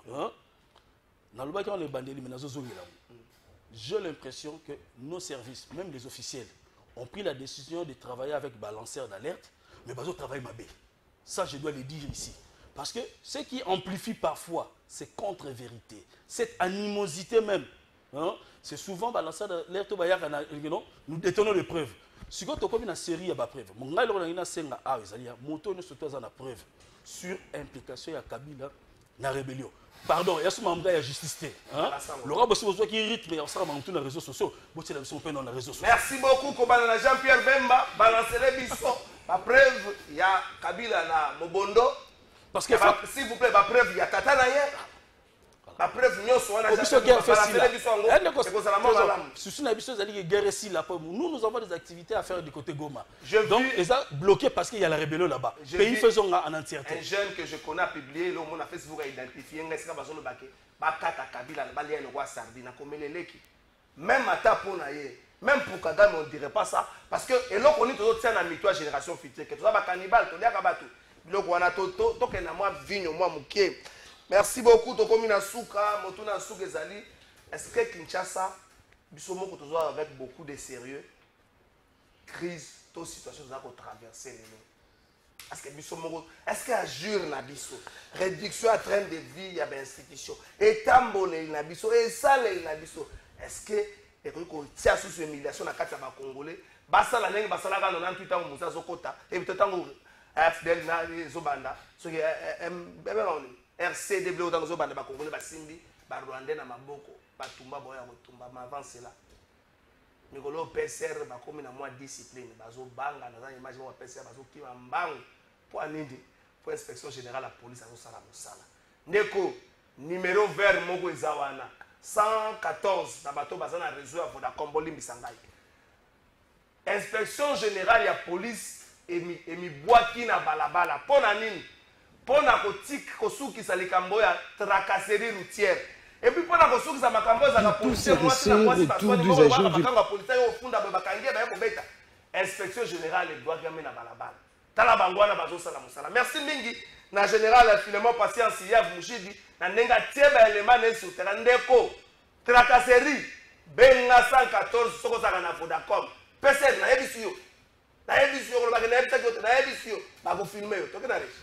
Speaker 9: j'ai l'impression que nos services, même les officiels, ont pris la décision de travailler avec balanceur d'alerte, mais ils travaillent ma baie. Ça je dois le dire ici. Parce que ce qui amplifie parfois, c'est contre-vérité. Cette animosité même, c'est souvent balanceur d'alerte, nous détenons les preuves. Si vous avez une série de preuves, vous avez une preuve sur l'implication de Kabila dans la rébellion. Pardon, il y a ce membre de la justice. Le roi qui rythme, il y a les réseaux sociaux.
Speaker 6: Merci beaucoup, Jean-Pierre Bemba. Balancez les bisous. La preuve, il y a Kabila na Mobondo. Parce que, s'il vous plaît, la preuve, il y a Tata Naye. La preuve, nous sommes en nous avons des activités à faire du côté Goma. Donc, ils ont bloqué parce qu'il y a la rébellion là-bas. Pays faisons en entièreté. Un jeune que je connais a publié, le monde a Facebook a identifié, même à Taponaye, même pour Kagame, on ne dirait pas ça. Parce que, et là, on est toujours tiens la mytho génération future, que tu as cannibale, tu as kabatu. Donc, on a tout, donc, on a moi, vigne, moi, mouké. Merci beaucoup, Tokomina Souka, Motuna Soukezali. Est-ce que Kinshasa, Bissomo, avec beaucoup de sérieux, crise, toute situation qu'on traverse? Est-ce que Bissomo, est-ce qu'il y a jure na Bisso, réduction à train de vie, il y a des institutions, et tambonné na Bisso, et salé na Bisso? Est-ce que, et qu'on tient sous humiliation dans le cas Congolais, Bassa la langue, Bassa la gagne, on a tout le temps, Zokota, et peut-être FDL na Zobanda, ce qui est RCDB autant que Zobanda, Congolais, Basimbi, Rwandais na Maboko, Batumba, Boya, Batumba, mais avant cela. Nikolo PCR bakomi na moi discipline bazo banga na image moi PCR bazo kima mbango pour anindi pour inspection générale la police azo sala mosala ndeko numéro vert moko ezawana 114 na bato bazana réseau ya Vodacom limbisa ngai inspection générale ya police emi bwaki na balabala pona nini pona kotik kosukisa likambo ya tracasserie routière. Et puis pendant que ça m'a cambré, ça m'a policier, moi c'est la police, parce que moi c'est la police, au fond d'abord bakangia, bah y'a beta. inspection générale doit gagner na balabala tala bangwana bazosala musala merci mingi na général Philemon Patience Yav Mushidi na nenga tieba élément ne sur terrain ndeko tracasserie benga 114 soko saka na Vodacom pese na ebisio ko ba na ebisio na ebisio ba ko filmer yo to ke na rechi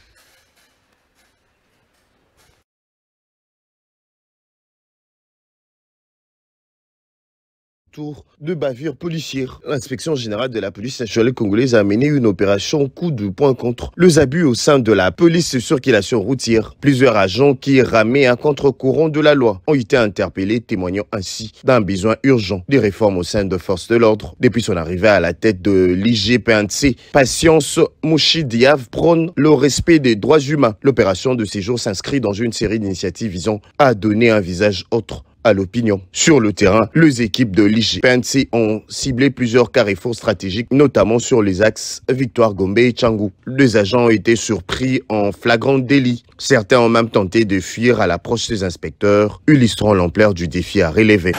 Speaker 13: tour de bavure policière. L'inspection générale de la police nationale congolaise a mené une opération coup de poing contre les abus au sein de la police circulation routière. Plusieurs agents qui ramaient à contre-courant de la loi ont été interpellés, témoignant ainsi d'un besoin urgent des réformes au sein de forces de l'ordre. Depuis son arrivée à la tête de l'IGPNC, Patience Mouchidiav prône le respect des droits humains. L'opération de séjour s'inscrit dans une série d'initiatives visant à donner un visage autre à l'opinion. Sur le terrain, les équipes de l'IGPNC ont ciblé plusieurs carrefours stratégiques, notamment sur les axes Victoire-Gombe et Tchangou. Les agents ont été surpris en flagrant délit. Certains ont même tenté de fuir à l'approche des inspecteurs, illustrant l'ampleur du défi à relever.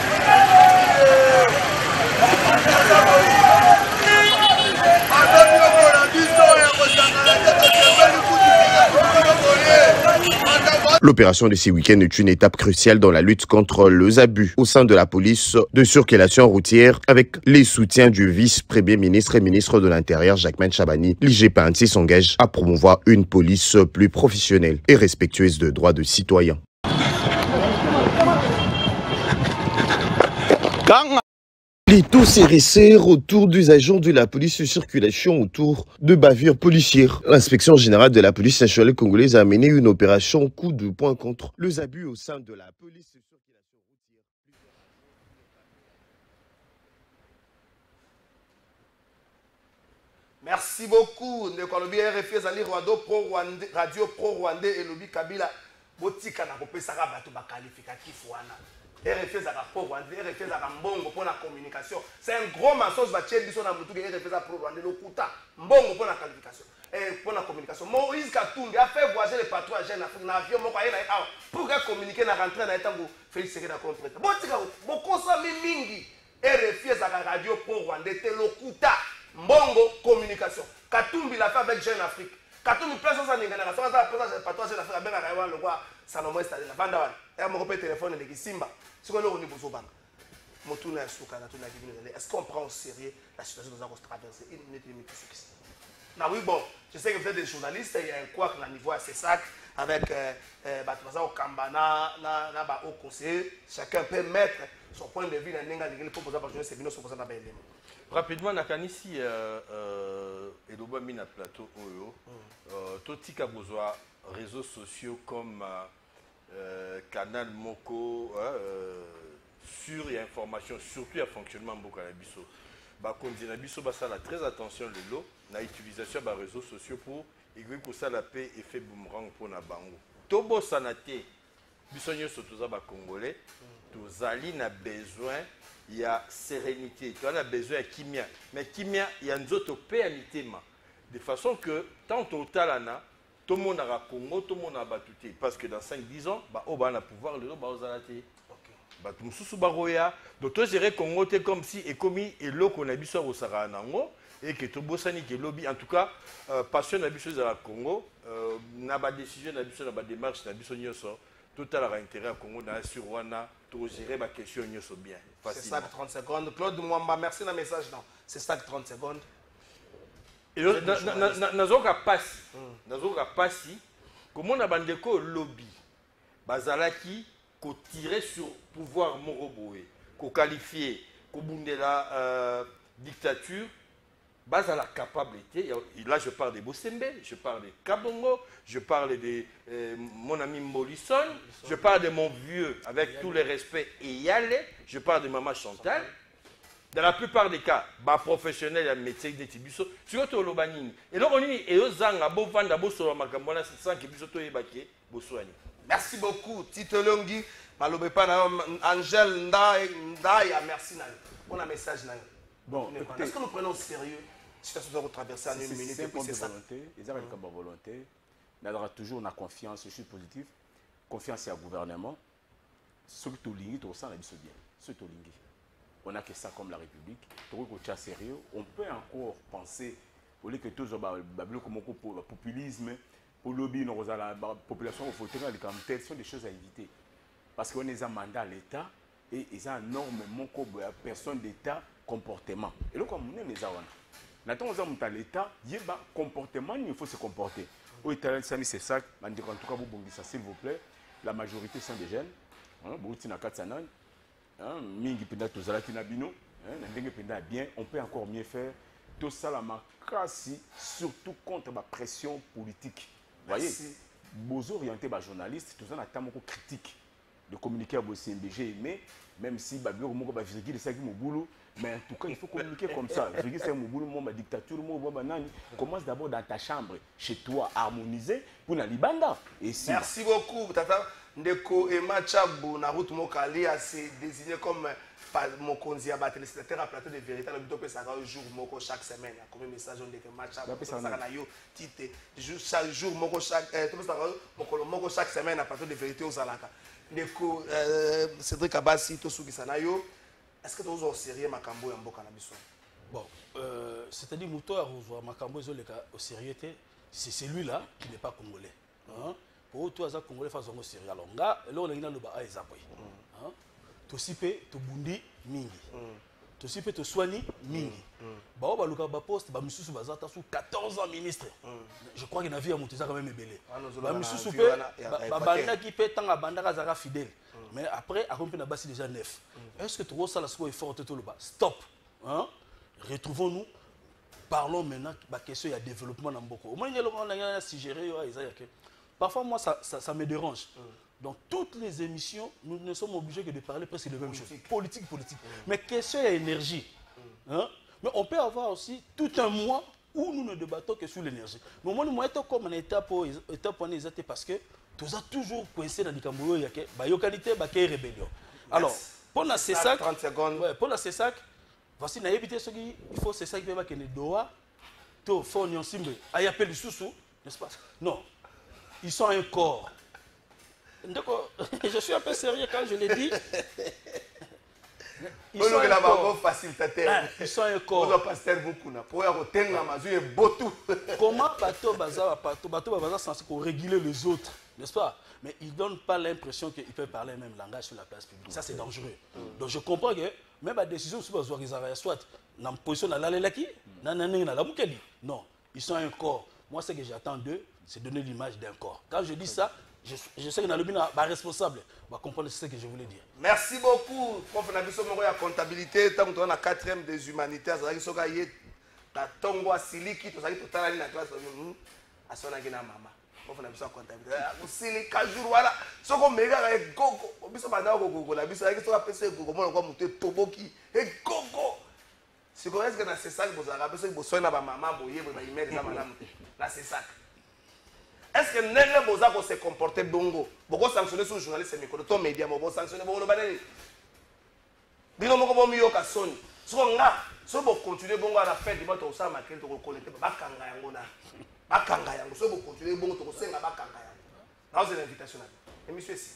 Speaker 13: L'opération de ces week-ends est une étape cruciale dans la lutte contre les abus au sein de la police de circulation routière avec les soutiens du vice-premier ministre et ministre de l'Intérieur Jacquemain Chabani. L'IGPNC s'engage à promouvoir une police plus professionnelle et respectueuse des droits de citoyens. Les taux CRC autour des agents de la police de circulation autour de bavures policières. L'inspection générale de la police nationale congolaise a mené une opération coup de poing contre les abus au sein de la police de circulation routière.
Speaker 6: Merci beaucoup. Ndekolobi RFI ezali radio pro rwandais elobi Kabila botika na kopesaka bato ba qualificatif wana. RFI ezaka pro rwandais, RFI ezaka mbongo pour la communication. C'est un gros mensonge batie biso na mutu ke RFI za pro rwandais lokuta mbongo pour la qualification. Pour la communication. Moïse Katumbi a fait voyager les patrons à Jeune Afrique na avion moko ayena pour communiquer na rentrer na etango Félix Sekeda comme président. Botika bokosa mingi RFI ezaka radio pro rwandais te lokuta mbongo communication. Katumbi l'a fait avec Jeune Afrique. Katumbi place ça n'ingana ça ça place patron Jeune Afrique benga kaiwa lokwa Salomon Stade na banda wana. Et mon copain téléphone de Simba. C'est quoi le niveau de banque? Est-ce qu'on prend au sérieux la situation que nous avons traversée? Oui, bon, je sais que vous êtes des journalistes, il y a un quoi à niveau assez sac avec au Kambana, au conseil. Chacun peut mettre son point de vue dans le
Speaker 8: rapidement, Nakanisi, Edoba Mina Plateau, Totika Bozoa, réseaux sociaux comme Canal Moko, sur et information, surtout à fonctionnement beaucoup à la biso. Bakondina biso basala très attention le lot, na utilisation des réseaux sociaux pour aiguiller pour ça la paix effet boomerang pour na bango. Tobo sanate, biso nyoso toza ba congolais, tozali na besoin il y a sérénité, tu as besoin de kimia, mais kimia il y a nzoto paix à mitema, de façon que tant au talana tout le monde a Congo, tout le monde a battu. Parce que dans 5-10 ans, on va pouvoir le faire. Donc, toi, je Congo, comme si, et comme et l'eau qu'on a vu sur le Sahara, et que tout le monde a lobby, en tout cas, passion n'a vu sur le Congo, n'a pas décision, n'a vu sur la démarche, n'a vu sur le tout à l'heure intérêt à Congo, n'a sur Wana, tout gérer ma question bien.
Speaker 6: C'est ça, 30 secondes. Claude Mwamba, merci dans le message. C'est ça, 30 secondes.
Speaker 8: Et nazoka pasi comment on a bandeko lobby bazalaki ko tirer sur pouvoir moroboé ko qualifier ko bundela dictature bazala capabilité. Là je parle de Bosembe, je parle de Kabongo, je parle de mon ami Molisson, je parle de mon vieux avec tout le respect et Yale, je parle de maman Chantal. Dans la plupart des cas, les professionnels et les métiers de Tibuso, surtout au Lobanini. Et donc, on dit que les gens qui ont
Speaker 6: merci beaucoup, Tito Longi. Angèle Ndaya, merci. On a un message. Bon, est-ce que nous prenons au sérieux la situation de traverser en une minute?
Speaker 7: C'est un point de volonté. Ils ont une volonté. Il y aura toujours une confiance, je suis positif. Confiance au gouvernement. Ceux qui sont liés, ils sont bien. Ceux qui sont liés. on n'a que ça comme la République. Tout est sérieux. On peut encore penser, au lieu que tous le populisme, pour le lobby, la population, il faut tenir les ce sont des choses à éviter. Parce qu'on est un mandat à l'État et ils ont énormément de personnes d'État comportement. Et là, comme on est les gens, à l'État, il y a un comportement, il faut se comporter. Au Italien, c'est ça, en tout cas, vous bonissez, s'il vous plaît. La majorité sont des jeunes. On peut encore mieux faire. Tout ça, la surtout contre la pression politique. Vous voyez, vous orientez les journalistes, tout ça, on a beaucoup critique de communiquer avec le CNBG, mais même si mais en tout cas, il faut communiquer comme ça. Ma dictature, commence d'abord dans ta chambre, chez toi, harmoniser pour la Libanda.
Speaker 6: Merci beaucoup, Tata. Ndeko Emma Chabou, Naruto Mokali, a été désigné comme mon conseiller à téléspectateur à plateau de vérité. Le but c'est un jour moko chaque semaine. Comme un message on dit que match chaque jour moko chaque semaine à plateau de vérité aux Alaka. Ndeko Cédric Abassi to Sugisanayo. Est-ce que tu as sérieux Makambo et Mboka Nabiso?
Speaker 9: Bon, c'est-à-dire Mouto a Makambo au sérieux, c'est celui-là qui n'est pas congolais. Pour toi, les Congolais font au sérieux. Alors, là, on a le bas à Ezapoy. Tu sais, tu bundi mingi. Tu sais, tu soignes mingi. Bah, on va le faire poste, bah, monsieur Soubazata sous 14 ans ministre. Je crois qu'il y a une vie à Moutouza quand même belé. Bah, monsieur Soupé, bah, banda qui peut tant à banda zara fidèle. Mais après, à rompre la base déjà 9. Est-ce que tu vois ça la soirée forte tout le bas? Stop. Retrouvons-nous. Parlons maintenant de la question du développement dans beaucoup. Au moins, il y a suggéré. Parfois, moi, ça me dérange. Dans toutes les émissions, nous ne sommes obligés que de parler presque de la même chose. Politique. Mais question de l'énergie. Mais on peut avoir aussi tout un mois où nous ne débattons que sur l'énergie. Mais moi, nous sommes comme un étape parce que tout ça toujours coincé dans les Cambouyo, il y a une qualité, il y a une rébellion. Alors, pour la CESAC, voici la éviter ce qu'il faut, c'est ça qui fait que les doigts, tout font un simbe, il appelle le sous-sous, n'est-ce pas? Non, ils sont un corps. Donc, je suis un peu sérieux quand je l'ai dit. Ils sont un corps. Ils sont un corps. Comment Bateau Baza censé réguler les autres, n'est-ce pas? Mais ils ne donnent pas l'impression qu'ils peuvent parler le même langage sur la place publique. Ça, c'est dangereux. Donc, je comprends que même la décision soit dans la position de l'Alelaki, non, ils sont un corps. Moi, ce que j'attends d'eux, c'est donner l'image d'un corps. Quand je dis ça, je sais que dans le but, responsable va comprendre ce que je voulais dire.
Speaker 6: Merci beaucoup. Prof Nabiso Moro ya comptabilité, tant que on a 4e des humanitaires, ça qui soka yé ta tongo asiliki, to ça qui totala ni na classe asona gina mama. Prof Nabiso comptabilité. Usili kajuru wala. Soko mega e gogo. Biso bana gogo la biso qui soka pese gogo mo ko muté toboki e gogo. Si ko est-ce que na c'est ça que vous avez besoin de soigner ba maman boye ba email za madame. Là c'est ça. Est-ce que Nègre Bozako se comporter bongo? Beaucoup sanctionner sur journaliste micro, ton média, beaucoup sanctionner bongo le banane. Bino moko bomi yo kasoni. So bo continuer bongo à la fête, diba to sa makel to collecter bakanga yango na. Bakanga yango so bo continuer bongo to senga bakanga yango. Là c'est l'invitation là. Et monsieur si.